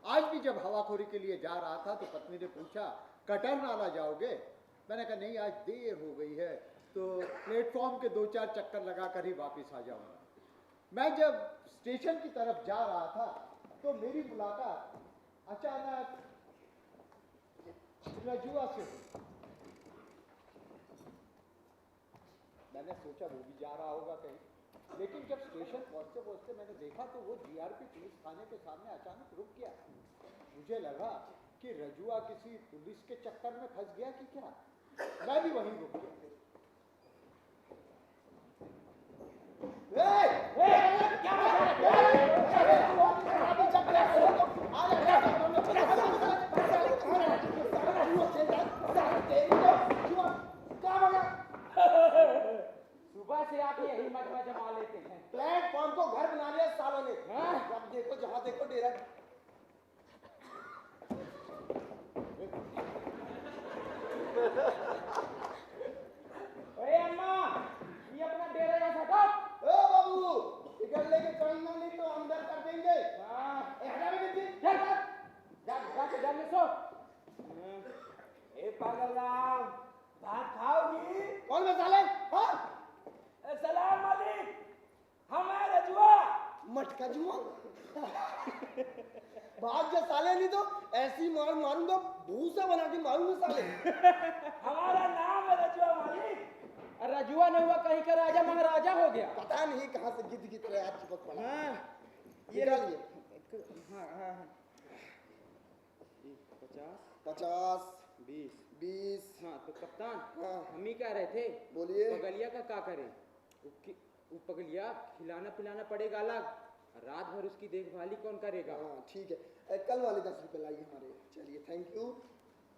आज भी जब हवाखोरी के लिए जा रहा था तो पत्नी ने पूछा कटर नाला जाओगे? मैंने कहा नहीं, आज देर हो गई है तो प्लेटफॉर्म के 2-4 चक्कर लगाकर ही वापस आ जाऊंगा। मैं जब स्टेशन की तरफ जा रहा था तो मेरी मुलाकात अचानक रजुआ से हुई। मैंने सोचा वो भी जा रहा होगा कहीं, लेकिन जब स्टेशन पहुंचते पहुंचते मैंने देखा तो वो जीआरपी पुलिस थाने के सामने अचानक रुक गया। मुझे लगा कि रजुआ किसी पुलिस के चक्कर में फंस गया कि क्या। मैं भी वहीं रुक गया। सुबह से आप यही मजमा जमा लेते हैं। प्लेटफॉर्म को घर बना लिया सालों ने। जब देखो जहाँ देखो डेरा। अरे अम्मा, ये अपना डेरा यहाँ हटाओ। ओ बाबू, इधर लेके चलना नहीं तो अंदर कर देंगे। जाके घर में सो। ए पागल राम, भात खाओगी? कौन में साले? हाँ? सलाम मालिक, हम है रजुआ। मटका जुआ। भाग जा साले, नहीं तो ऐसी मार मारूंगा, भूसा बना के मारूंगा साले। हमारा नाम है रजुआ मालिक। रजुआ नहीं हुआ कहीं का राजा महाराजा हो गया। पता नहीं कहाँ से गिद्ध की तरह आज चिपक पड़ा। ये निकाल लिए। हाँ 50 20 20। हाँ तो कप्तान, हाँ। हम ही कह रहे थे बोलिए। पगलिया का क्या करें? वो पगलिया खिलाना पिलाना पड़ेगा अलग, रात भर उसकी देखभाली कौन करेगा? हाँ ठीक है। कल वाले 10 रुपए लाइए हमारे। चलिए थैंक यू।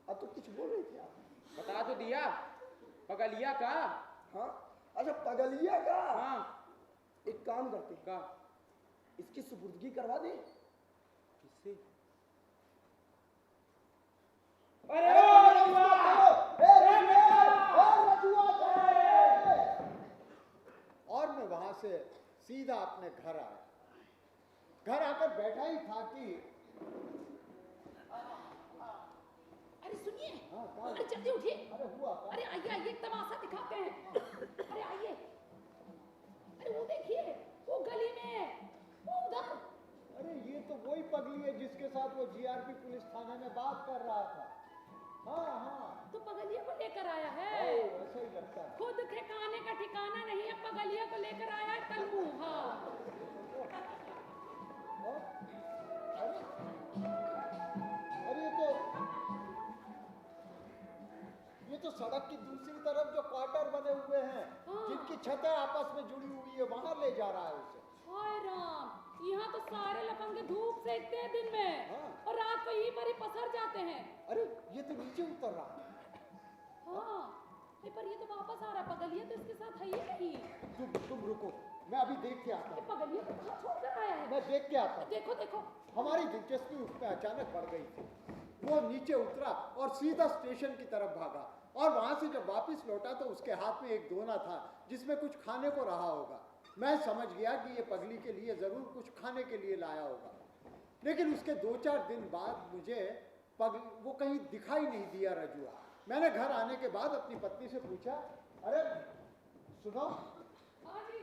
अब तो कुछ बोल रहे थे आप? बता तो दिया पगलिया का। हाँ अच्छा, पगलिया का। हाँ एक काम करते हैं, का इसकी सुपुर्दगी करवा दें। किससे? अरे और मैं वहां से सीधा अपने घर आया। घर आकर बैठा ही था कि अरे सुनिए, हाँ, कहाँ? अरे जल्दी उठिए। अरे हुआ क्या? अरे आइए आइए, तमाशा दिखाते हैं। अरे आइए, अरे वो देखिए, वो गली में, वो उधर। अरे ये तो वही पगली है जिसके साथ वो जीआरपी पुलिस थाने में बात कर रहा था। हाँ तो पगलिया को लेकर आया है। ऐसा ही लगता है। खुद ठिकाने का ठिकाना नहीं है, पगलिया को लेकर आया है कलमुहा। और? अरे ये तो सड़क की दूसरी तरफ जो क्वार्टर बने हुए हैं, हाँ। जिनकी छतें आपस में जुड़ी हुई है, वहां ले जा रहा है उसे। हाय राम, यहाँ तो सारे लफंगे धूप सेकते हैं दिन में, हाँ। और रात को यहीं पर ही पसर जाते हैं। अरे ये तो नीचे उतर रहा है। हाँ, अरे पर ये तो वापस आ रहा है। पगलिया तो इसके साथ है ही नहीं। तुम रुको, मैं अभी देख के आता ये हूँ। पगलिया को कहाँ छोड़कर आया है? मैं देख के आता हूँ। देखो देखो। हमारी दिलचस्पी उसमें अचानक बढ़ गई थी। वो नीचे उतरा और सीधा स्टेशन की तरफ भागा, और वहां से जब वापस लौटा तो उसके हाथ में एक दोना था जिसमें कुछ खाने को रहा होगा। मैं समझ गया कि ये पगली के लिए जरूर कुछ खाने के लिए लाया होगा। लेकिन उसके 2-4 दिन बाद मुझे वो कहीं दिखाई नहीं दिया रजुआ। मैंने घर आने के बाद अपनी पत्नी से पूछा, अरे सुनो, हाँ जी।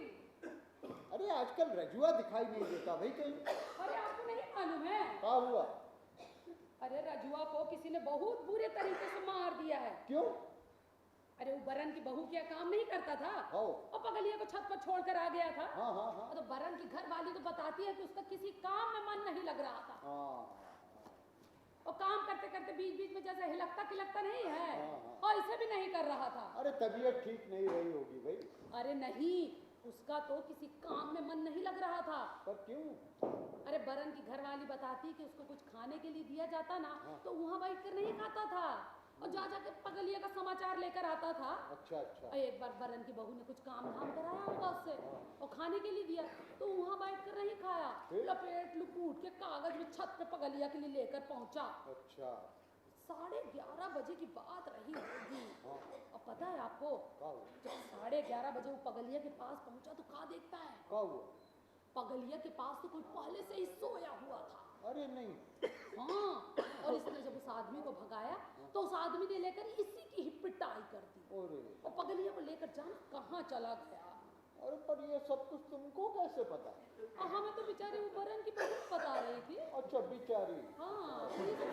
अरे आजकल रजुआ दिखाई नहीं देता भाई कहीं। अरे आपको नहीं मालूम है? क्या हुआ? अरे रजुआ को किसी ने बहुत बुरे तरीके से मार दिया है। क्यों? अरे वो बरन की बहू क्या काम नहीं करता था, हाँ। और पगलिया को छत पर छोड़कर आ गया था। हाँ। तो बरन की घर वाली तो बताती है कि उसका किसी काम में मन नहीं लग रहा था। हाँ। और काम करते करते बीच बीच में जैसे हिलकता खिलकता नहीं है, हाँ। और इसे भी नहीं कर रहा था। अरे तबीयत ठीक नहीं रही होगी भाई। अरे नहीं, उसका तो किसी काम में मन नहीं लग रहा था। पर क्यों? अरे बरन की घरवाली बताती कि उसको कुछ खाने के लिए दिया जाता ना, तो वहाँ बैठ कर नहीं खाता था, और जा जाके पगलिया का समाचार लेकर आता था। अच्छा अच्छा। और एक बार बरन की बहू ने कुछ काम धाम कराया होगा उससे, और खाने के लिए दिया, तो वहाँ बैठ कर नहीं खाया, लपेट लुपूट के कागज में छत पे पगलिया के लिए लेकर पहुंचा। अच्छा। 11:30 बजे की बात रही होगी। और पता है आपको, क्या हुआ? जब 11:30 बजे वो पगलिया के पास पहुंचा तो क्या देखता है? क्या हुआ? पगलिया के पास तो कोई पहले से ही सोया हुआ था। अरे नहीं। हाँ, और इसने जब उस आदमी को भगाया तो उस आदमी ने लेकर इसी की ही पिटाई कर दी, अरे और पगलिया को लेकर जाना कहाँ चला गया। अरे पर ये सब कुछ तुमको कैसे पता? हमें तो बेचारी वो बरन की बहू बता रही थी। अच्छा बेचारी। हाँ, तो ये सब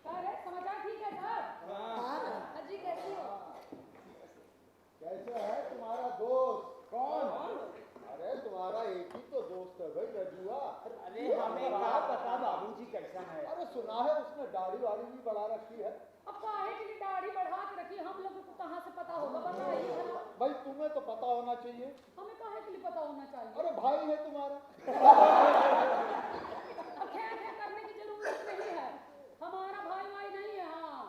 क्या रे, समाचार ठीक है सर? अजी कैसी हो? कैसे है तुम्हारा दोस्त? कौन? अरे तुम्हारा एक ही तो दोस्त है भाई, रजुआ। अरे हमें क्या पता बाबूजी कैसा है। अरे सुना है उसने दाढ़ी वाड़ी भी बढ़ा रखी है। अब काहे के लिए दाढ़ी बढ़ा के रखी, हम लोगों को कहाँ से पता होगा, बताइए भला। भाई तुम्हें तो पता होना चाहिए। हमें काहे के लिए पता होना चाहिए? अरे भाई है तुम्हारा। अब खैर करने की जरूरत नहीं है, हमारा भाई भाई नहीं है। हाँ,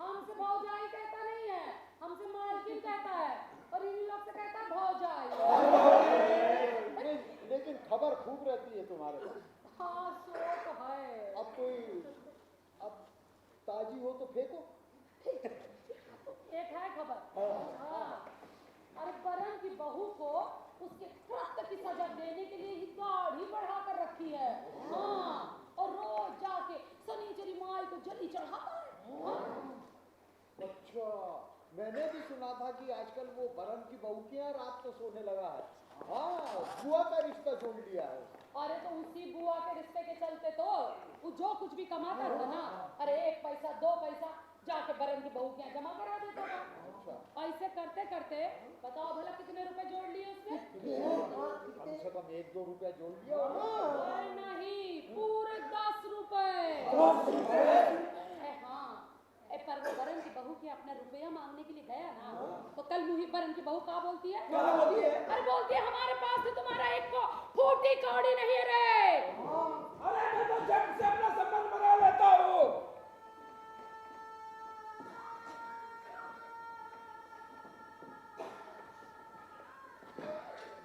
हमसे भौजाई कहता नहीं है, हमसे मालकिन कहता है, और इन लोग से कहता है भौजाई। लेकिन खबर खूब रहती है तुम्हारे पास। हाँ, सो तो है। अब ताजी हो तो फेंको। एक है खबर। हाँ, अरे बरन की बहू को उसके कृत्य की सजा देने के लिए ही दाढ़ी बढ़ा कर रखी है। हाँ, और रोज जाके शनिचरी माई को जली चढ़ाता है। हाँ? अच्छा, मैंने भी सुना था कि आजकल वो बरन की बहू के यहाँ रात को सोने लगा है। हाँ, बुआ का रिश्ता जोड़ लिया है। अरे तो उसी बुआ के रिश्ते के चलते तो वो जो कुछ भी कमाता था ना, अरे 1 पैसा 2 पैसा जाके बरन की बहू के यहाँ जमा करा देता था। अच्छा। ऐसे करते करते बताओ भला कितने रुपए जोड़ लिए उससे? कम से कम 1-2 रुपया जोड़ लिया होगा। अरे नहीं, पूरे 10 रुपए। 10 रुपए? हाँ, पर वो बरन की बहू के अपना रुपया मांगने के लिए गया ना, तो कल मुही बरन की बहू क्या बोलती है? क्या बोलती है? अरे बोलती है हमारे पास तो तुम्हारा एक को फूटी कौड़ी नहीं है रे। अरे मैं तो झट से अपना संबंध बना लेता हूँ।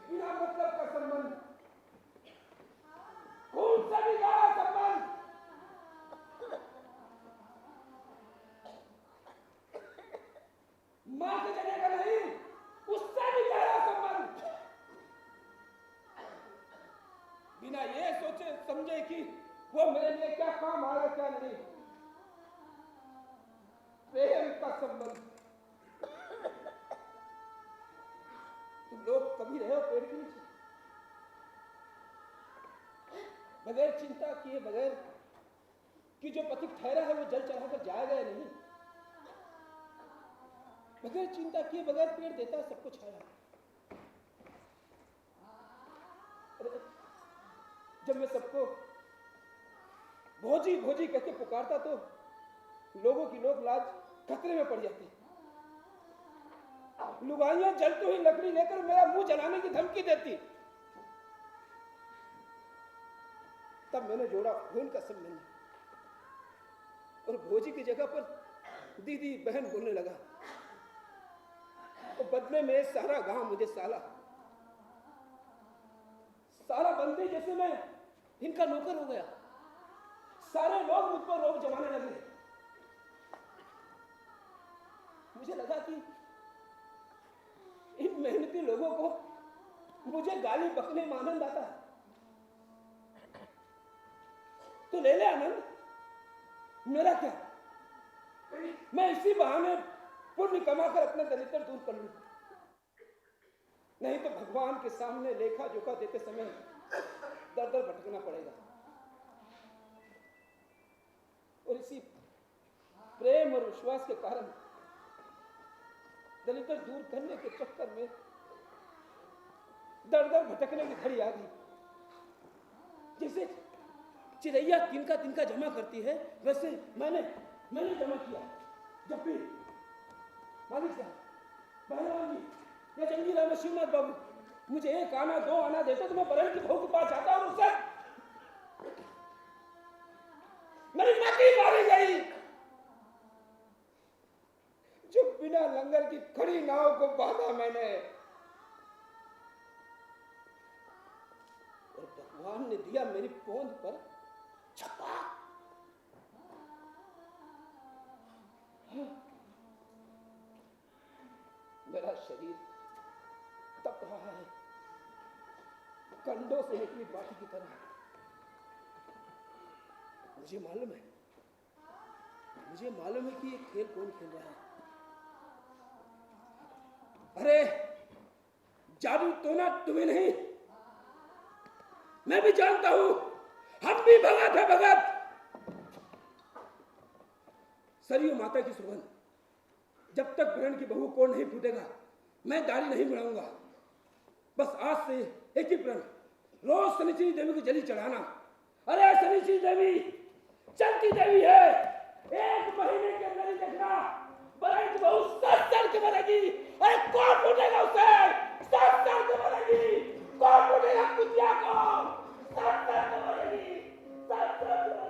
बिना मतलब का संबंध, खून से भी गहरा संबंध। माँ के जगह का नहीं, उससे भी गहरा संबंध। बिना ये सोचे समझे कि वो मेरे लिए क्या काम आएगा क्या नहीं। प्रेम का संबंध। तुम लोग कभी रहे हो पेड़ के नीचे, बगैर चिंता किए, बगैर कि जो पथिक ठहरा है वो जल चढ़ाकर जाएगा या नहीं, बगैर चिंता किए, बगैर पेड़ देता है सबको छाया। जब मैं सबको भोजी भोजी कहकर पुकारता तो लोगों की लोक लाज खतरे में पड़ जाती। लुगाइयां जलती हुई लकड़ी लेकर मेरा मुंह जलाने की धमकी देती। तब मैंने जोड़ा खून का संबंध, और भोजी की जगह पर दीदी बहन बोलने लगा। और बदले में सारा गांव मुझे साला बंदी जैसे मैं इनका नौकर हो गया। सारे लोग मुझ पर रोब जमाने लगे। मुझे लगा कि इन मेहनती लोगों को मुझे गाली बकने में आनंद आता है, तो ले ले आनंद, मेरा क्या। मैं इसी बहाने पुण्य कमाकर अपने दरिद्र दूर कर लूं, नहीं तो भगवान के सामने लेखा जोखा देते समय दर दर भटकना पड़ेगा। और इसी प्रेम और विश्वास के कारण दलितर दूर करने के चक्कर में दर दर भटकने की घड़ी आ गई। जैसे चिड़ैया तिनका तिनका जमा करती है, वैसे मैंने जमा किया। जब भी मालिक साहब, बहराम जी या जंगीराम में शिवनाथ बाबू मुझे 1 आना 2 आना देते तो मैं बरन की बहू के पास जाता और उससे मेरी मती मारी गई। जो बिना लंगर की खड़ी नाव को बांधा मैंने, और भगवान ने दिया मेरी पोंद पर छपा। मेरा शरीर तप रहा है, कंडों से निकली बाटी की तरह। मुझे मालूम है कि ये खेल कौन खेल रहा है। अरे जादू टोना तुम्हें नहीं, मैं भी जानता हूं, हम भी भगत है भगत। सरयू माता की सुगंध, जब तक बहन की बहू को नहीं फूटेगा मैं दाढ़ी नहीं बढ़ाऊंगा। बस आज से एक ही प्रण, रोज शनिचरी देवी की जली चढ़ाना। अरे शनिचरी देवी चलती देवी है, 1 महीने के अंदर ही देखना बहन की बहू 7 साल की बनेगी। अरे कौन फूटेगा उसे? 7 साल की बनेगी। कौन फूटेगा कुतिया को? 7 साल की बनेगी, 7 साल की बनेगी।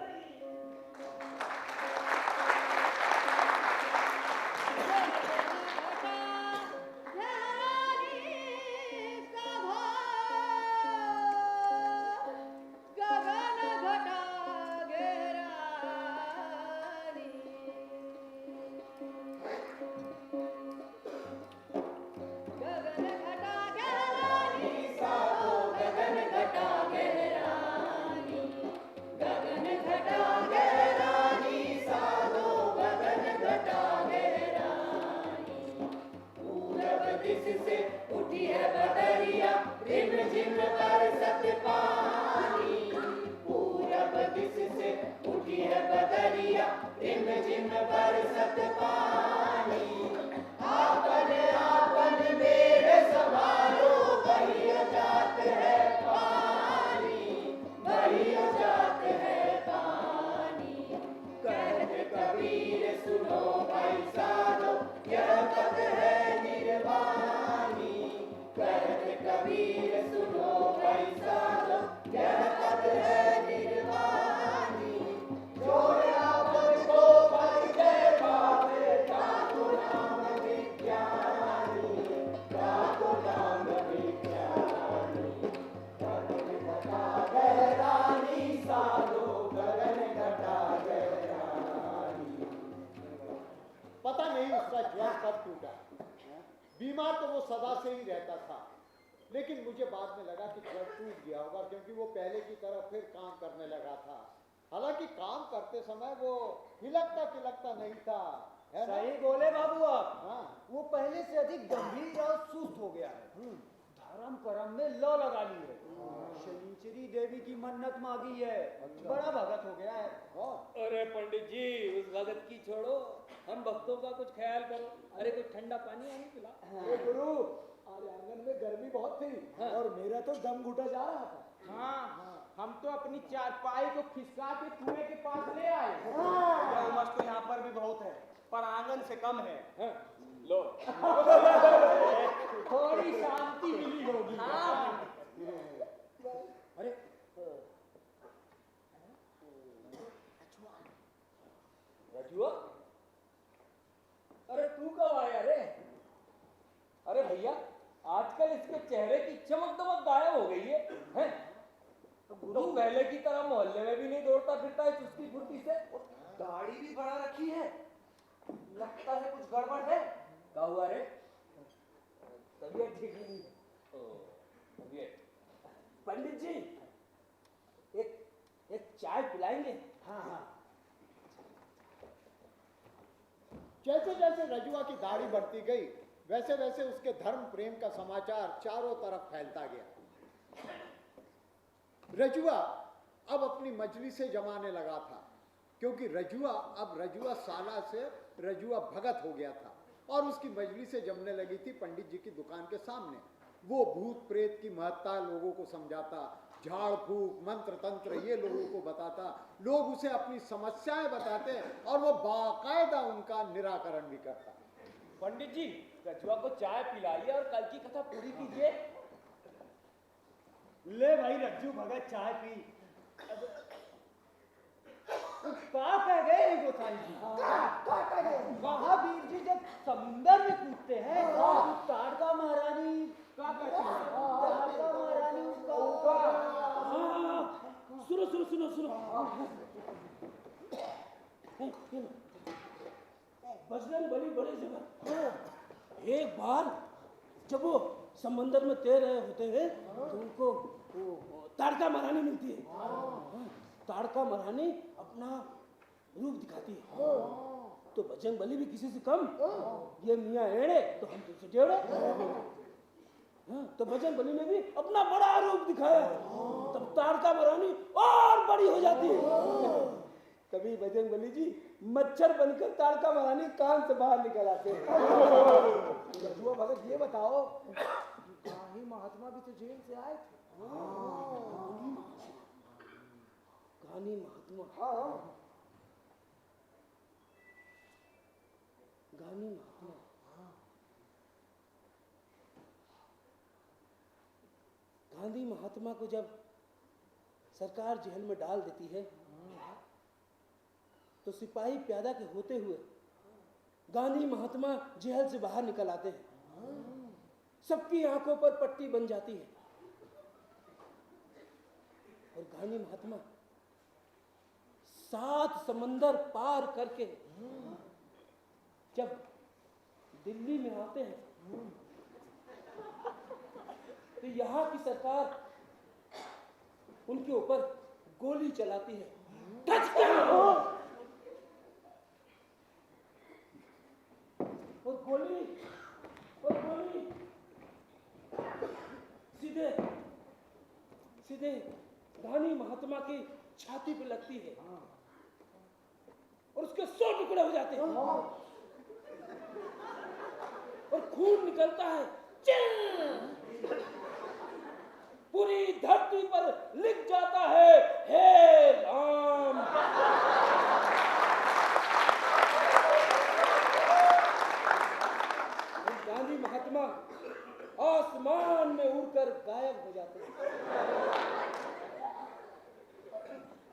पता नहीं उसका ज्वर कब टूटा। बीमार तो वो सदा से ही रहता था, लेकिन मुझे बाद में लगा कि ज्वर टूट गया होगा, क्योंकि वो पहले की तरह फिर काम करने लगा था। हालांकि काम करते समय वो हिलकता खिलकता नहीं था, है ना? सही बोले बाबू आप। हाँ। वो पहले से अधिक गंभीर और सुस्त हो गया है। धर्म करम में लौ लगा ली है। शनिचरी देवी की मन्नत मांगी है। बड़ा भगत हो गया है। अरे पंडित जी, उस भगत की छोड़ो, हम भक्तों का कुछ ख्याल करो। अरे कुछ ठंडा पानी आने पिला। अरे गुरु, आज आंगन में गर्मी बहुत थी और मेरा तो दम घुटा जा रहा था। हाँ, हम तो अपनी चारपाई को खिसका के कुएं के पास ले आए। उमस तो यहाँ पर भी बहुत है, पर आंगन से कम है। लो थोड़ी शांति मिली होगी। अरे रजुआ, अरे तू कब आया रे? अरे भैया, आजकल इसके चेहरे की चमक दमक गायब हो गई है, हैं? तो पहले की तरह मोहल्ले में भी नहीं दौड़ता फिरता है चुस्ती फुर्ती से। दाढ़ी भी बढ़ा रखी है, लगता है कुछ गड़बड़ है। क्या हुआ रे? तबीयत ठीक नहीं है? तबीयत। पंडित जी, एक चाय पिलाएंगे? हाँ। जैसे जैसे रजुआ की दाढ़ी बढ़ती गई, वैसे वैसे उसके धर्म प्रेम का समाचार चारों तरफ फैलता गया। रजुआ अब अपनी मजलिसें जमाने लगा था। क्योंकि रजुआ अब रजुआ साला से रजुआ भगत हो गया था और उसकी मजलिसें जमने लगी थी पंडित जी की दुकान के सामने। वो भूत प्रेत की महत्ता लोगों को समझाता, झाड़ फूक मंत्र तंत्र ये लोगों को बताता, लोग उसे अपनी समस्याएं बताते और वो बाकायदा उनका निराकरण भी करता। पंडित जी, रजुआ को चाय पिलाइए और कल की कथा पूरी कीजिए। ले भाई रज्जू भगत चाय पी। कहा कह गए गोसाई जी? महावीर जी जब समुंदर में कूदते हैं ताड़का महारानी क्या कहती है? ताड़का महारानी उसका सुनो सुनो सुनो सुनो। बजरंग बली बड़े जगह एक बार जब वो समंदर में तैर रहे होते हैं तो उनको ताड़का महारानी मिलती है। ताड़का महारानी अपना रूप दिखाती है तो बजरंग बली भी किसी से कम, ये मियाँ एड़े तो हम तुमसे टेढ़े। तो बजरंग बली ने भी अपना बड़ा रूप दिखाया, तब ताड़का महारानी और बड़ी हो जाती है। कभी बजरंग बली जी मच्छर बनकर ताड़का महारानी कान से बाहर निकल आते हैं। रजुआ भगत ये बताओ, गाही महात्मा भी तो जेल से आए थे। गानी महात्मा, गानी महात्मा, गांधी महात्मा को जब सरकार जेल में डाल देती है तो सिपाही प्यादा के होते हुए गांधी महात्मा जेल से बाहर निकल आते हैं। सबकी आंखों पर पट्टी बन जाती है और गांधी महात्मा 7 समंदर पार करके जब दिल्ली में आते हैं तो यहाँ की सरकार उनके ऊपर गोली चलाती है। और गोली सीधे सीधे गांधी महात्मा की छाती पे लगती है और उसके 100 टुकड़े हो जाते हैं और खून निकलता है। पूरी धरती पर लिख जाता है, हे राम। गांधी महात्मा आसमान में उड़कर गायब हो जाते हैं।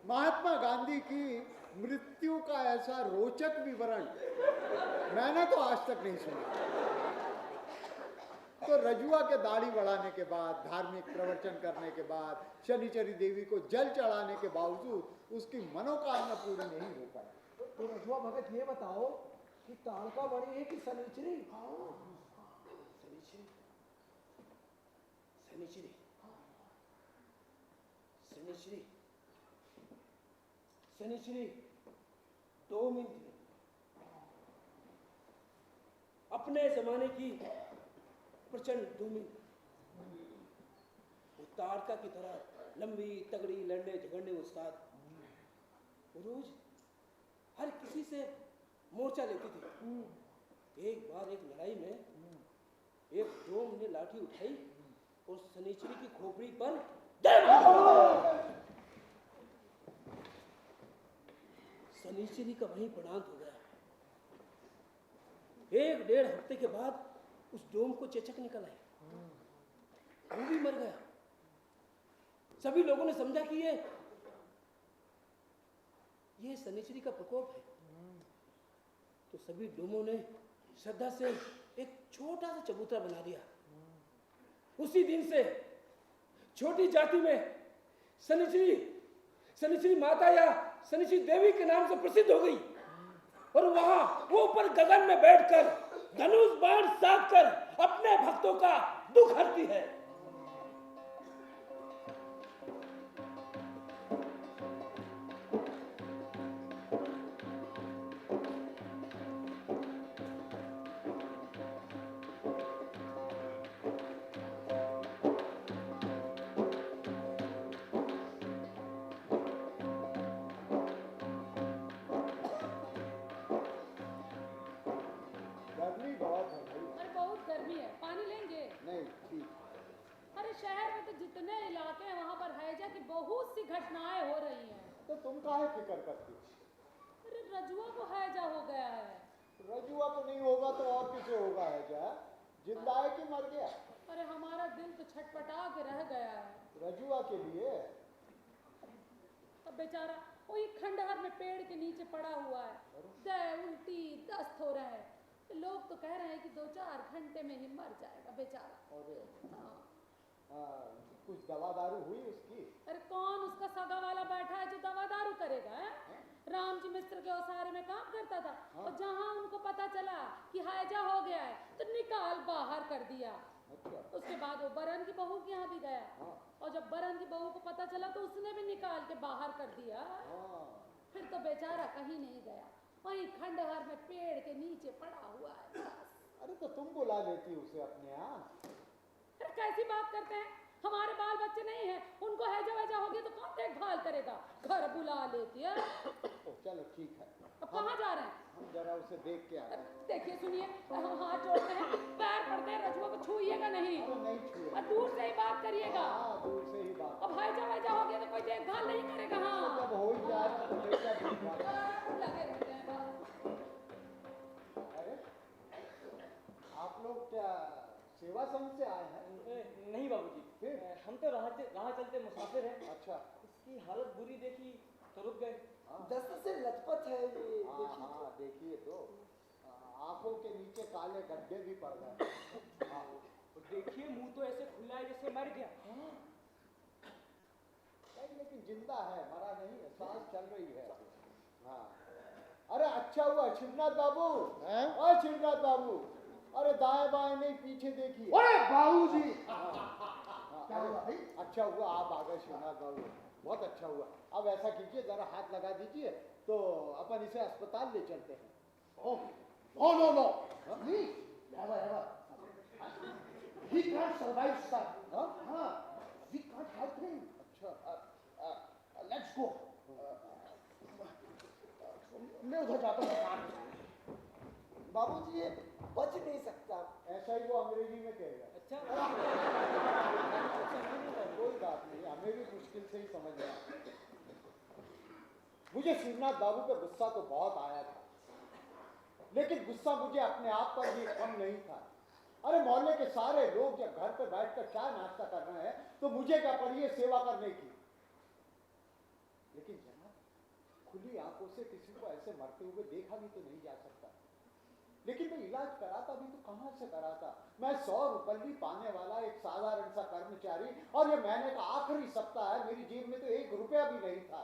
महात्मा गांधी की मृत्यु का ऐसा रोचक विवरण मैंने तो आज तक नहीं सुना। तो रजुआ के दाढ़ी बढ़ाने के बाद, धार्मिक प्रवचन करने के बाद, शनिचरी देवी को जल चढ़ाने के बावजूद उसकी मनोकामना पूरी नहीं हो पाई। तो रजुआ भगत ये बताओ कि ताड़का बड़ी है कि सनीचरी? सनीचरी, सनीचरी, सनीचरी 2 मील थी। अपने जमाने की प्रचंड धूमिल, वो ताड़का की तरह लंबी तगड़ी लड़ने झगड़ने उस्ताद। रोज हर किसी से मोर्चा लेती थी। एक बार एक लड़ाई में एक डोम ने लाठी उठाई और सनीचरी की खोपड़ी पर सनीचरी का वहीं प्रणांत हो गया। 1-1.5 हफ्ते के बाद उस डोम को चेचक निकल आई, वो भी मर गया। सभी लोगों ने समझा कि ये सनीचरी का प्रकोप है। तो सभी डोमों ने श्रद्धा से एक छोटा सा चबूतरा बना दिया। उसी दिन से छोटी जाति में सनीचरी माता या सनीचरी देवी के नाम से प्रसिद्ध हो गई और वहां वो ऊपर गगन में बैठकर धनुष बाण साध कर अपने भक्तों का दुख हरती है। हैजा की बहुत सी घटनाएं हो रही हैं। तो तुम काहे फिक्र करती? अरे रजुआ को हैजा हो गया है। रजुआ को नहीं होगा तो और किसे होगा हैजा? जिंदा है कि मर गया? अरे हमारा दिल तो छटपटा के रह गया है रजुआ के लिए। अब बेचारा वही खंडहर में पेड़ के नीचे पड़ा हुआ है, दे उल्टी दस्त हो रहा है। लोग तो कह रहे हैं कि 2-4 घंटे में ही मर जाएगा बेचारा। अरे हाँ। कुछ दवा दारू हुई उसकी? अरे कौन उसका सगा वाला बैठा है जो दवा दारू करेगा है? राम जी मिस्र के ओसारे में काम करता था। हाँ। और जहां उनको पता चला कि हैजा हो गया है तो निकाल बाहर कर दिया। अच्छा। उसके बाद वो बरन की बहू के यहाँ भी गया। हाँ। और जब बरन की बहू को पता चला तो उसने भी निकाल के बाहर कर दिया। हाँ। फिर तो बेचारा कहीं नहीं गया, वहीं खंडहर में पेड़ के नीचे पड़ा हुआ है बस। अरे तो तुम बुला लेती उसे अपने यहाँ। अरे कैसी बात करते हैं, हमारे बाल बच्चे नहीं हैं, उनको हैजा वैजा हो गया तो कौन देखभाल करेगा? घर बुला लेती है। चलो ठीक है। अब कहाँ जा रहे हैं? हम जरा उसे देख के आते हैं। देखिए सुनिए, हम हाथ जोड़ते हैं, पैर पड़ते हैं, रजुआ को छूइएगा नहीं। अरे नहीं छुए। और दूर से ही बात करिएगा। हाँ, दूर से ही बात। अब हैजा वैजा हो गया तो कोई देखभाल नहीं करेगा। हाँ जब हो ही जाए तो बेटा देखभाल। लगे रहते हैं बस। अरे आप लोग क्या सेवा संघ से आए हैं? नहीं बाबूजी, फिर? हम तो राह चलते मुसाफिर हैं। अच्छा। इसकी हालत बुरी देखी तो रुक गए। हाँ। दस्त से लथपथ है ये। हाँ हाँ देखिए तो आंखों के नीचे काले गड्ढे भी पड़ गए। हाँ। देखिए मुंह तो ऐसे खुला है जैसे मर गया। नहीं लेकिन जिंदा है, मरा नहीं है, सांस चल रही है। हाँ। अरे अच्छा हुआ शिवनाथ बाबू। अरे शिवनाथ बाबू, अरे दाएं बाएं नहीं पीछे देखिए। अरे बाबूजी, हाँ, क्या हुआ भाई? अच्छा हुआ आप आ गए शिवनाथ बाबू, बहुत अच्छा हुआ। अब ऐसा कीजिए, जरा हाथ लगा दीजिए तो अपन इसे अस्पताल ले चलते हैं। Oh, no. Please, never. He can't survive, sir. हाँ, we can't help him. अच्छा। Let's go. मैं उधर जाता हूँ। बाबूजी ये बच नहीं सकता। ऐसा ही वो अंग्रेजी में कहेगा। अच्छा कोई बात नहीं, हमें भी मुश्किल से ही समझ में आया। मुझे शिवनाथ बाबू पे गुस्सा तो बहुत आया था, लेकिन गुस्सा मुझे अपने आप पर भी कम नहीं था। अरे मोहल्ले के सारे लोग जब घर पर बैठकर चाय नाश्ता कर रहे हैं तो मुझे क्या पड़ी है सेवा करने की? लेकिन जनाब, खुली आंखों से किसी को ऐसे मरते हुए देखा भी तो नहीं जा सकता। लेकिन मैं इलाज कराता भी तो कहां से कराता? मैं 100 रुपये पाने वाला एक साधारण सा कर्मचारी, और ये महीने का आखिरी सप्ताह है, मेरी जेब में तो 1 रुपया भी नहीं था।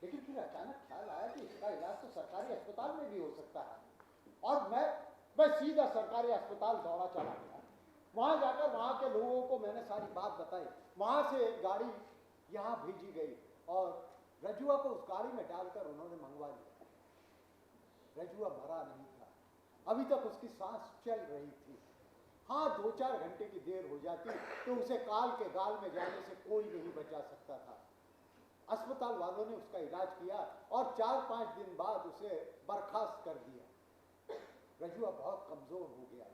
लेकिन फिर अचानक ख्याल आया कि इसका इलाज तो सरकारी अस्पताल में भी हो सकता है, और मैं सीधा सरकारी अस्पताल दौड़ा चला गया। वहां जाकर वहां के लोगों को मैंने सारी बात बताई। वहां से एक गाड़ी यहाँ भेजी गई और रजुआ को उस गाड़ी में डालकर उन्होंने मंगवा लिया। रजुआ मरा नहीं था, अभी तक उसकी सांस चल रही थी। हाँ, 2-4 घंटे की देर हो जाती तो उसे काल के गाल में जाने से कोई नहीं बचा सकता था। अस्पताल वालों ने उसका इलाज किया और 4-5 दिन बाद उसे बर्खास्त कर दिया। रजुआ बहुत कमजोर हो गया।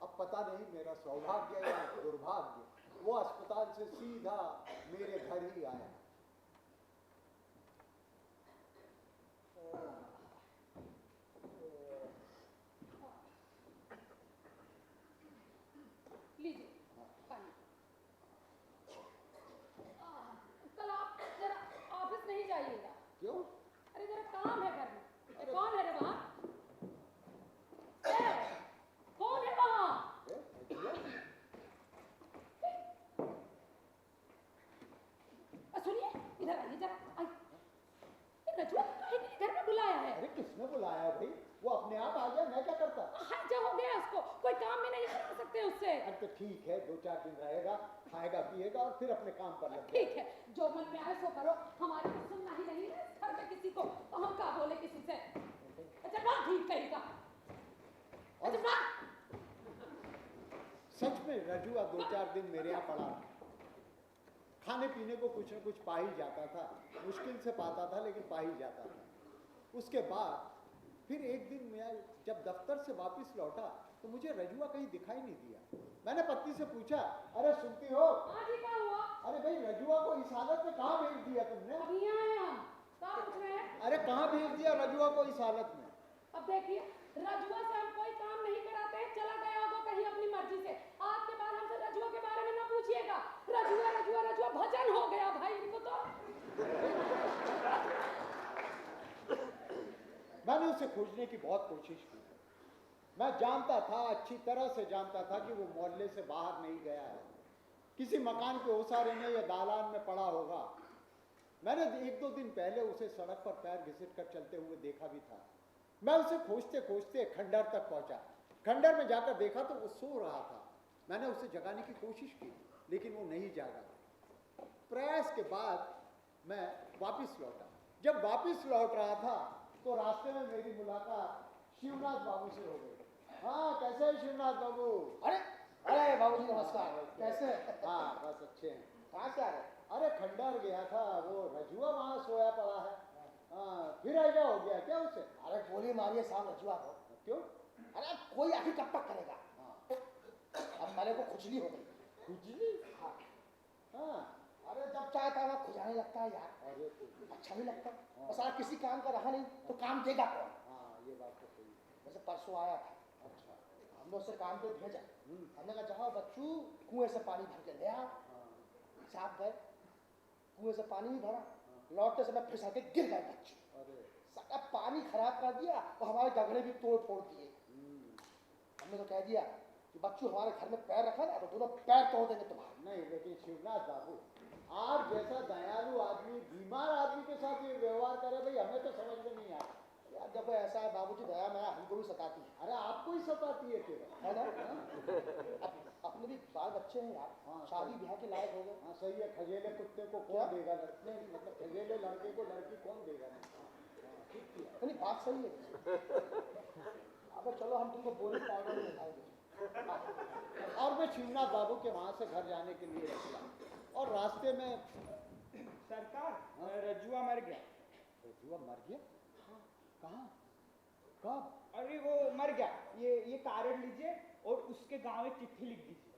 अब पता नहीं मेरा सौभाग्य या दुर्भाग्य, वो अस्पताल से सीधा मेरे घर ही आया। लीजिए पानी। कल आप जरा ऑफिस नहीं जाइएगा। क्यों? अरे जरा काम है घर में। कौन है रे वहाँ? कौन है वहाँ? सुनिए, इधर आइए जरा। रजुआ घर में बुलाया है। अरे किसने बुलाया भाई? वो अपने आप आ गया, मैं क्या करता? हैजा हो गया उसको, कोई काम भी नहीं करा सकते उससे। अरे तो ठीक है, 2-4 दिन रहेगा, खाएगा पिएगा और फिर अपने काम पर लग ठीक है, जो मन में आए सो करो, हमारे को सुनना ही नहीं है घर में किसी को, तो हम क्या बोले किसी से? अच्छा बात ठीक कहेगा। अच्छा बात। सच में रजुआ 2-4 दिन मेरे यहाँ पड़ा। खाने पीने को कुछ न कुछ पा ही जाता था, मुश्किल से पाता था लेकिन पा ही जाता था। उसके बाद फिर एक दिन मैं जब दफ्तर से वापस लौटा तो मुझे रजुआ कहीं दिखाई नहीं दिया। मैंने पत्नी से पूछा, अरे सुनती हो? हाँ जी, क्या हुआ? अरे भाई, रजुआ को इस हालत में कहाँ भेज दिया तुमने? अभी यहाँ हैं हम। क्या पूछ रहे हैं? अरे कहाँ भेज दिया रजुआ को इस हालत में? अब देखिए, रजुआ से हम कोई काम नहीं कराते हैं, चला गया होगा कहीं अपनी मर्जी से। आज के बाद हमसे रजुआ के बारे में ना पूछिएगा। रजुआ रजुआ रजुआ भजन हो गया भाई इनको तो। मैंने उसे खोजने की बहुत कोशिश की। मैं जानता था, अच्छी तरह से जानता था कि वो मोहल्ले से बाहर नहीं गया है, किसी मकान के ओसारे में या दालान में पड़ा होगा। मैंने 1-2 दिन पहले उसे सड़क पर पैर घिसट कर चलते हुए देखा भी था। मैं उसे खोजते खोजते खंडर तक पहुंचा। खंडर में जाकर देखा तो वो सो रहा था। मैंने उसे जगाने की कोशिश की, लेकिन वो नहीं जागा। प्रयास के बाद मैं वापस लौटा। जब वापस लौट रहा था तो रास्ते में मेरी मुलाकात शिवनाथ बाबू से हो गई। हाँ, कैसे है शिवनाथ बाबू? अरे अरे बाबूजी नमस्कार, कैसे हैं? हाँ, बस अच्छे हैं। कहाँ से आ रहे? अरे खंडर गया था, वो रजुआ वहाँ सोया पड़ा है। हाँ, फिर ऐसा हो गया क्या उसे? अरे गोली मारिए साहब रजुआ को। क्यों? अरे कोई आखिर कब तक करेगा? अब मेरे को खुजली हो गई। खुजली? हाँ। हाँ। अरे जब चाहे था वह खुजाने लगता है यार। अरे अच्छा नहीं लगता। और सारा किसी काम का रहा नहीं तो काम देगा कौन? हाँ, ये बात तो सही है। जैसे परसों आया था, अच्छा। हमने उसे काम पे भेजा। हमने कहा जाओ बच्चू कुएं से पानी भर के ले आ। साहब गए, कुएं से पानी भी भरा, लौटते समय फिसल के गिर गए बच्चू। अरे सारा पानी खराब कर दिया और हमारे गगड़े भी तोड़ फोड़ दिए। हमने तो कह दिया कि बच्चू हमारे घर में पैर रखा ना तो दोनों पैर तोड़ देंगे तुम्हारे। नहीं, लेकिन शिवनाथ बाबू, आप जैसा दयालु आदमी बीमार आदमी के साथ ये व्यवहार करे, भाई हमें तो समझ में नहीं आता। यार देखो ऐसा है बाबूजी, दया माया हमको भी सताती है। अरे आपको ही सताती है केवल, है ना? अपने भी बाल बच्चे हैं यार। हाँ, शादी ब्याह के लायक हो गए। हाँ सही है। खजेले कुत्ते को क्या? कौन देगा? नहीं, मतलब खजेले लड़के को लड़की कौन देगा? ठीक किया। नहीं बात सही है। अब चलो हम तुमको बोरी पाउडर में दिखाएंगे। और मैं शिवनाथ बाबू के वहां से घर जाने के लिए निकला और रास्ते में सरकार, रजुआ मर गया। रजुआ मर गया? हाँ। कहाँ? कब? अरे वो मर गया। ये कारण लीजिए और उसके गांव एक चिट्ठी लिख दीजिए।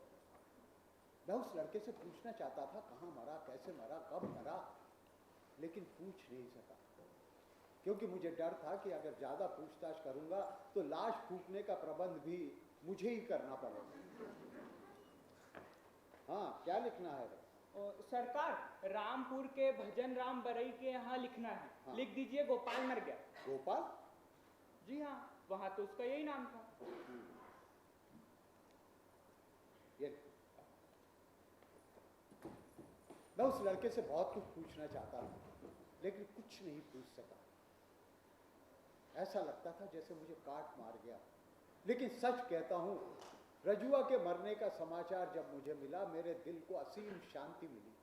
मैं उस लड़के से पूछना चाहता था कहाँ मरा, कैसे मरा, कब मरा, लेकिन पूछ नहीं सका, क्योंकि मुझे डर था कि अगर ज्यादा पूछताछ करूंगा तो लाश फूकने का प्रबंध भी मुझे ही करना पड़ेगा। हाँ, क्या लिखना है? सरकार, रामपुर के भजन राम बरई के यहाँ लिखना है। हाँ। लिख दीजिए गोपाल मर गया। गोपाल? जी हाँ, वहां तो उसका यही नाम था। ये मैं उस लड़के से बहुत कुछ पूछना चाहता था, लेकिन कुछ नहीं पूछ सका। ऐसा लगता था जैसे मुझे काट मार गया। लेकिन सच कहता हूं, रजुआ के मरने का समाचार जब मुझे मिला, मेरे दिल को असीम शांति मिली।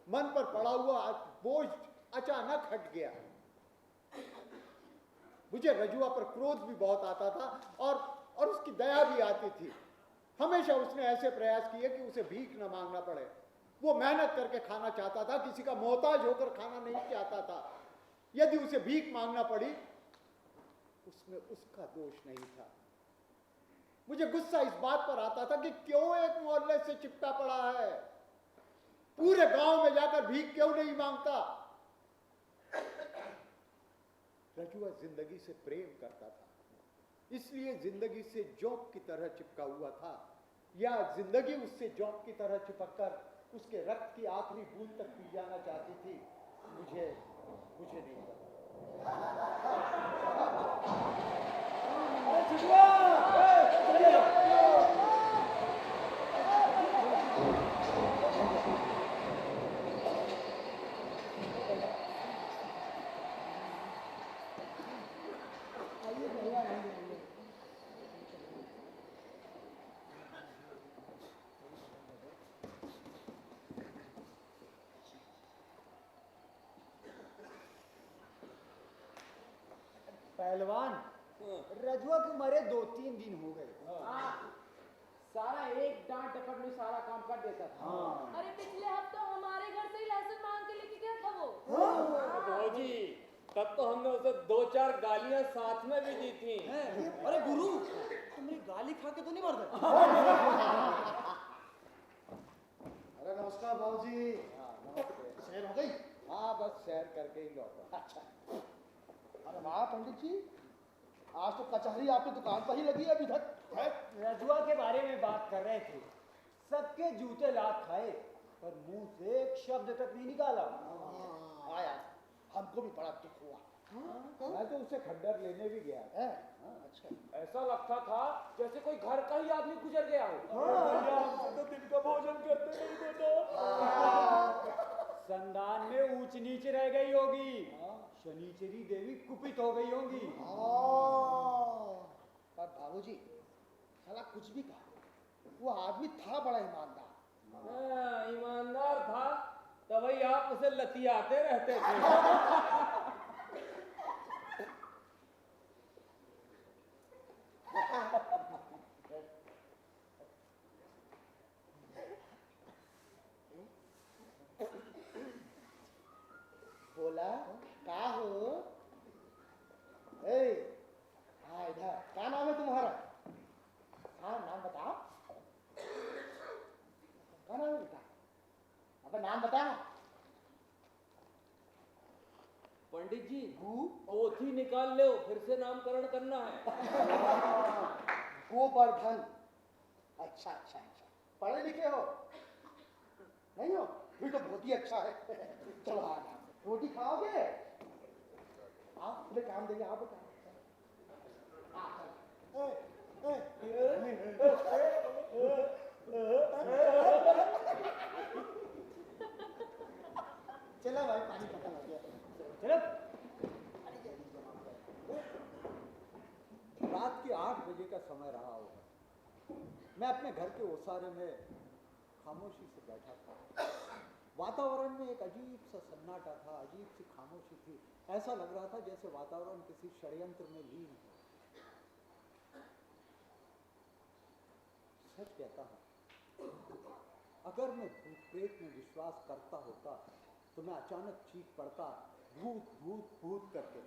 मन पर पड़ा हुआ बोझ अचानक हट गया। मुझे रजुआ पर क्रोध भी बहुत आता था और उसकी दया भी आती थी। हमेशा उसने ऐसे प्रयास किए कि उसे भीख न मांगना पड़े। वो मेहनत करके खाना चाहता था, किसी का मोहताज होकर खाना नहीं चाहता था। यदि उसे भीख मांगना पड़ी, उसमें उसका दोष नहीं था। मुझे गुस्सा इस बात पर आता था कि क्यों एक मोहल्ले से चिपटा पड़ा है, पूरे गांव में जाकर भीख क्यों नहीं मांगता। रजुआ जिंदगी से प्रेम करता था, इसलिए जिंदगी से जोंक की तरह चिपका हुआ था, या जिंदगी उससे जोंक की तरह चिपककर उसके रक्त की आखिरी बूंद तक पी जाना चाहती थी। मुझे नहीं पता। पहलवान, रजुआ के मरे 2-3 दिन हो गए। सारा एक डांट डपट में सारा काम कर देता था। अरे पिछले हफ्ते हमारे घर से ही लहसुन मांग के लेके गया था वो। भौजी, तब तो हमने उसे 2-4 गालियां साथ में भी दी थी। अरे गुरु, मेरी गाली खा के तो नहीं मर गए? अरे नमस्कार बाबूजी। हाँ नमस्ते। सैर हो गई? हाँ बस सैर करके ही लौटा। अच्छा। अरे वाह पंडित जी, आज तो कचहरी आपकी दुकान पर ही लगी है अभी तक है? रजुआ के बारे में बात कर रहे थे। सबके जूते लात खाए पर मुंह से एक शब्द तक नहीं निकाला। हाँ यार, हमको भी बड़ा दुख हुआ। मैं तो उसे खंडर लेने भी गया था। है? अच्छा। ऐसा लगता था जैसे कोई घर का ही आदमी गुजर गया हो। तो दिन का भोजन करते नहीं देता। संदान में ऊंच नीच रह गई होगी। शनिचरी देवी कुपित हो गई होगी। पर बाबूजी, साला कुछ भी कहा, वो आदमी था बड़ा ईमानदार। हाँ, ईमानदार था तभी आप उसे लतियाते रहते थे। बोला का हो? ए, हाँ इधर। क्या नाम है तुम्हारा? हाँ नाम बताओ। क्या नाम है बेटा? अबे नाम बता। पंडित जी पोथी निकाल लो, फिर से नामकरण करना है। गोवर्धन। अच्छा अच्छा अच्छा, पढ़े लिखे हो? नहीं हो? फिर तो बहुत ही अच्छा है। चलो आ जाओ, रोटी खाओगे? आओ तुम्हें काम देंगे, आप बताओ। चलो भाई, पानी खत्म हो गया। चलो। रात के 8 बजे का समय रहा होगा। मैं अपने घर के ओसारे में खामोशी से बैठा था। वातावरण में एक अजीब सा सन्नाटा था, अजीब सी खामोशी थी। ऐसा लग रहा था जैसे वातावरण किसी षड्यंत्र में लीन है। सच कहता हूं, अगर मैं भूत प्रेत में विश्वास करता होता तो मैं अचानक चीख पड़ता, भूत भूत भूत करके।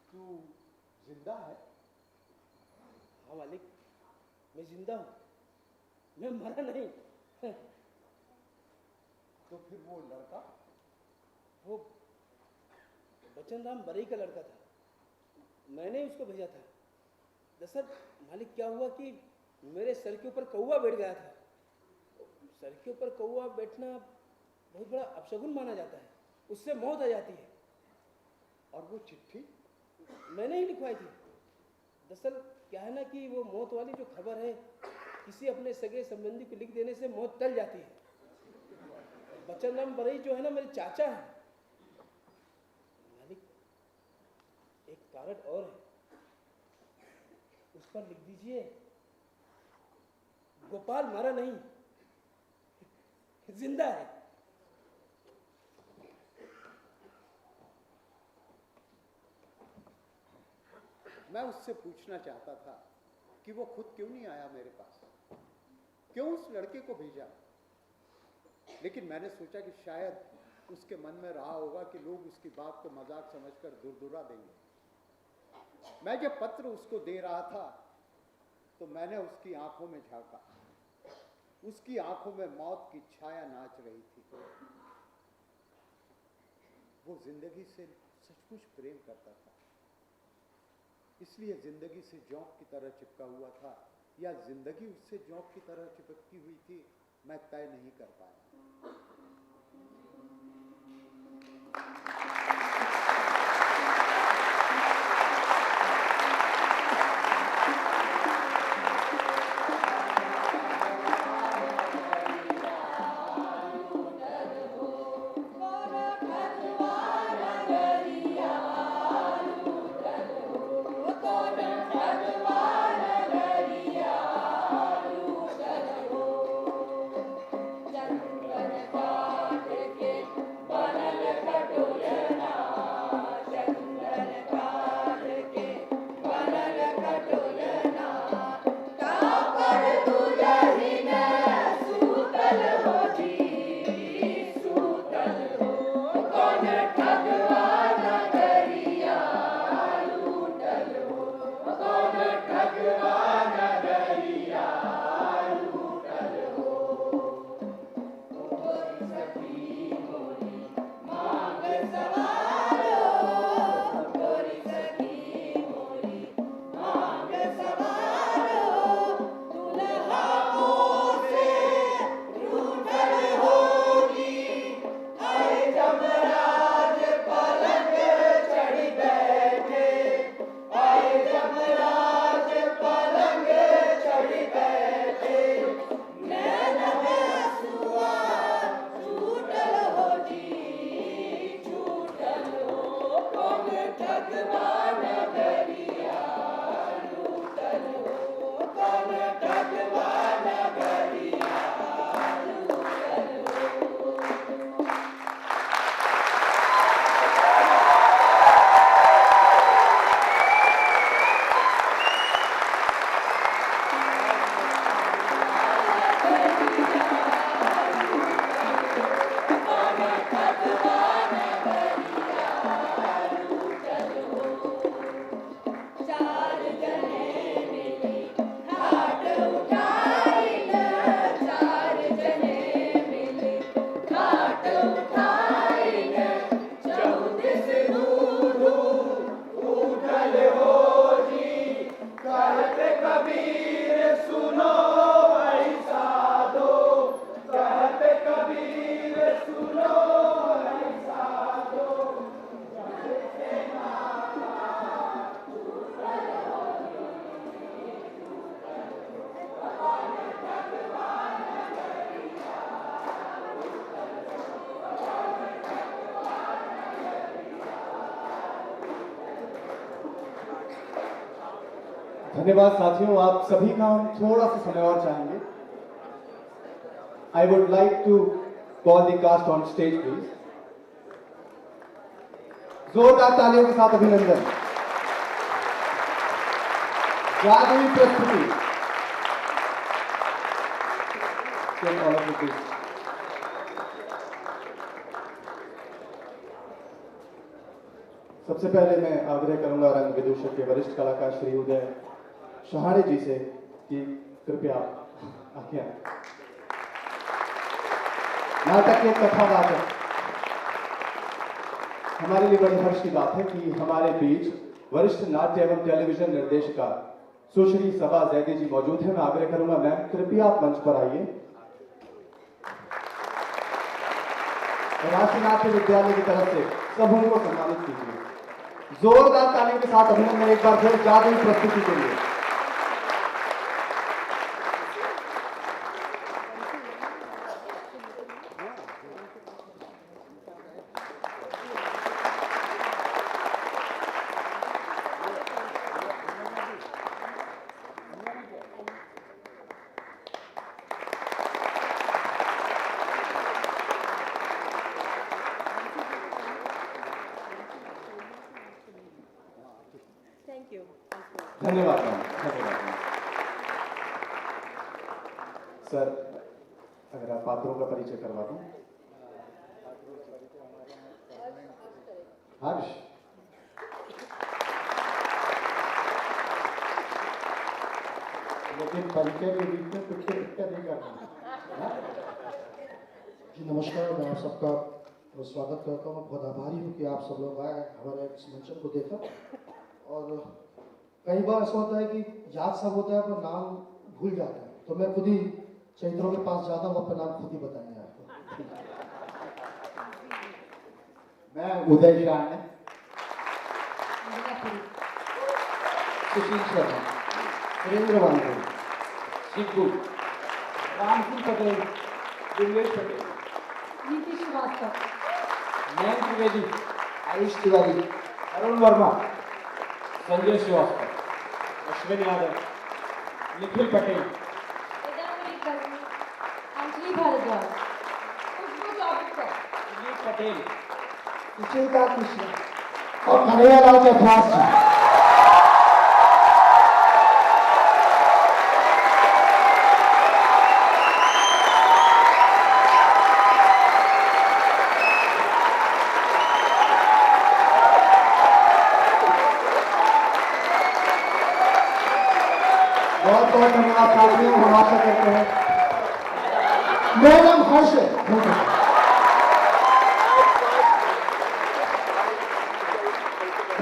तू जिंदा है? हाँ मालिक, मैं जिंदा हूँ, मैं मरा नहीं। तो फिर वो लड़का? वो बचन राम बरई का लड़का था, मैंने उसको भेजा था। दरअसल मालिक क्या हुआ कि मेरे सर के ऊपर कौवा बैठ गया था। सर के ऊपर कौवा बैठना बहुत बड़ा अपशगुन माना जाता है, उससे मौत आ जाती है। और वो चिट्ठी? मैंने ही लिखवाई थी। दरअसल क्या है ना कि वो मौत वाली जो खबर है, किसी अपने सगे संबंधी को लिख देने से मौत टल जाती है। बचन राम बरई जो है ना, मेरे चाचा है। मालिक एक कारण और है, उस पर लिख दीजिए, गोपाल मरा नहीं, जिंदा है। मैं उससे पूछना चाहता था कि वो खुद क्यों नहीं आया मेरे पास, क्यों उस लड़के को भेजा। लेकिन मैंने सोचा कि शायद उसके मन में रहा होगा कि लोग उसकी बात को मजाक समझकर दुरदुरा देंगे। मैं जब पत्र उसको दे रहा था तो मैंने उसकी आंखों में झांका। उसकी आंखों में मौत की छाया नाच रही थी। वो जिंदगी से सचमुच प्रेम करता था, इसलिए जिंदगी से जोंक की तरह चिपका हुआ था, या जिंदगी उससे जोंक की तरह चिपकी हुई थी, मैं तय नहीं कर पाया। चंदन काट के बनल कटोरे धन्यवाद साथियों, आप सभी का हम थोड़ा सा समय और चाहेंगे। I would like to call the cast on stage please. जोरदार तालियों के साथ अभिनंदन। जादुई प्रस्तुति। सबसे पहले मैं आग्रह करूंगा रंग विदूषक के वरिष्ठ कलाकार श्री उदय शहाणे जी से कि कृपया आगे आएं। नाटक के कथावाचक, हमारे लिए बड़ी हर्ष की बात है कि हमारे बीच वरिष्ठ नाट्य एवं टेलीविजन निर्देशिका सुश्री सबा जैदी जी मौजूद है। मैं आग्रह करूंगा मैम कृपया आप मंच पर आइए। राष्ट्रीय नाट्य विद्यालय की तरफ से सब उनको सम्मानित कीजिए। जोरदार तालियों के साथ अभिनंदन एक बार फिर जादुई प्रस्तुति के लिए। धन्यवाद मैम, धन्यवाद मैम। सर अगर आप पात्रों का परिचय करवा दूं। हर्ष, लेकिन परिचय के बीच में पिटके नहीं करना। जी नमस्कार, मैं आप सबका स्वागत करता हूँ। बहुत आभारी हूँ कि आप सब लोग आए, हमारे इस मंचन को देखा। और कई बार ऐसा होता है कि याद सब होता है पर नाम भूल जाते हैं, तो मैं खुद ही चरित्रों के पास जाता हूँ, अपना नाम खुद ही बताएंगे आपको। मैं उदय शहाणे, सुशील शर्मा, सुरेंद्र वानखेड़े, सिद्धू, राम सिंह पटेल, दिनेश पटेल, नीति श्रीवास्तव, नयन त्रिवेदी, आयुष तिवारी, अरुण वर्मा, संजय श्रीवास्तव, अश्विन यादव, निखिल पटेल, अंजलि भारद्वाज, खुशबू चौबे, सुनील पटेल, सुशीलता कृष्ण और कन्हैयालाल जयप्रकाश जी। बहुत बहुत धन्यवाद साथियों, हम आशा करते हैं। मेरा नाम हर्ष है।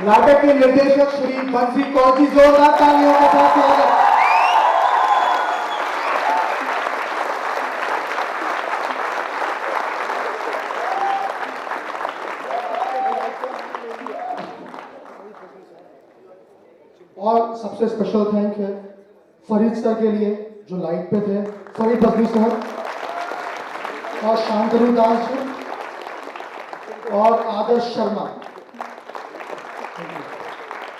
नाटक के निर्देशक श्री बंसी कौर जी, जोरदार तालियों के साथ स्वागत। और सबसे स्पेशल थैंक है फरीद सर के लिए जो लाइट पे थे, फरीद बदलू सर और शांतनु दास जी और आदर्श शर्मा।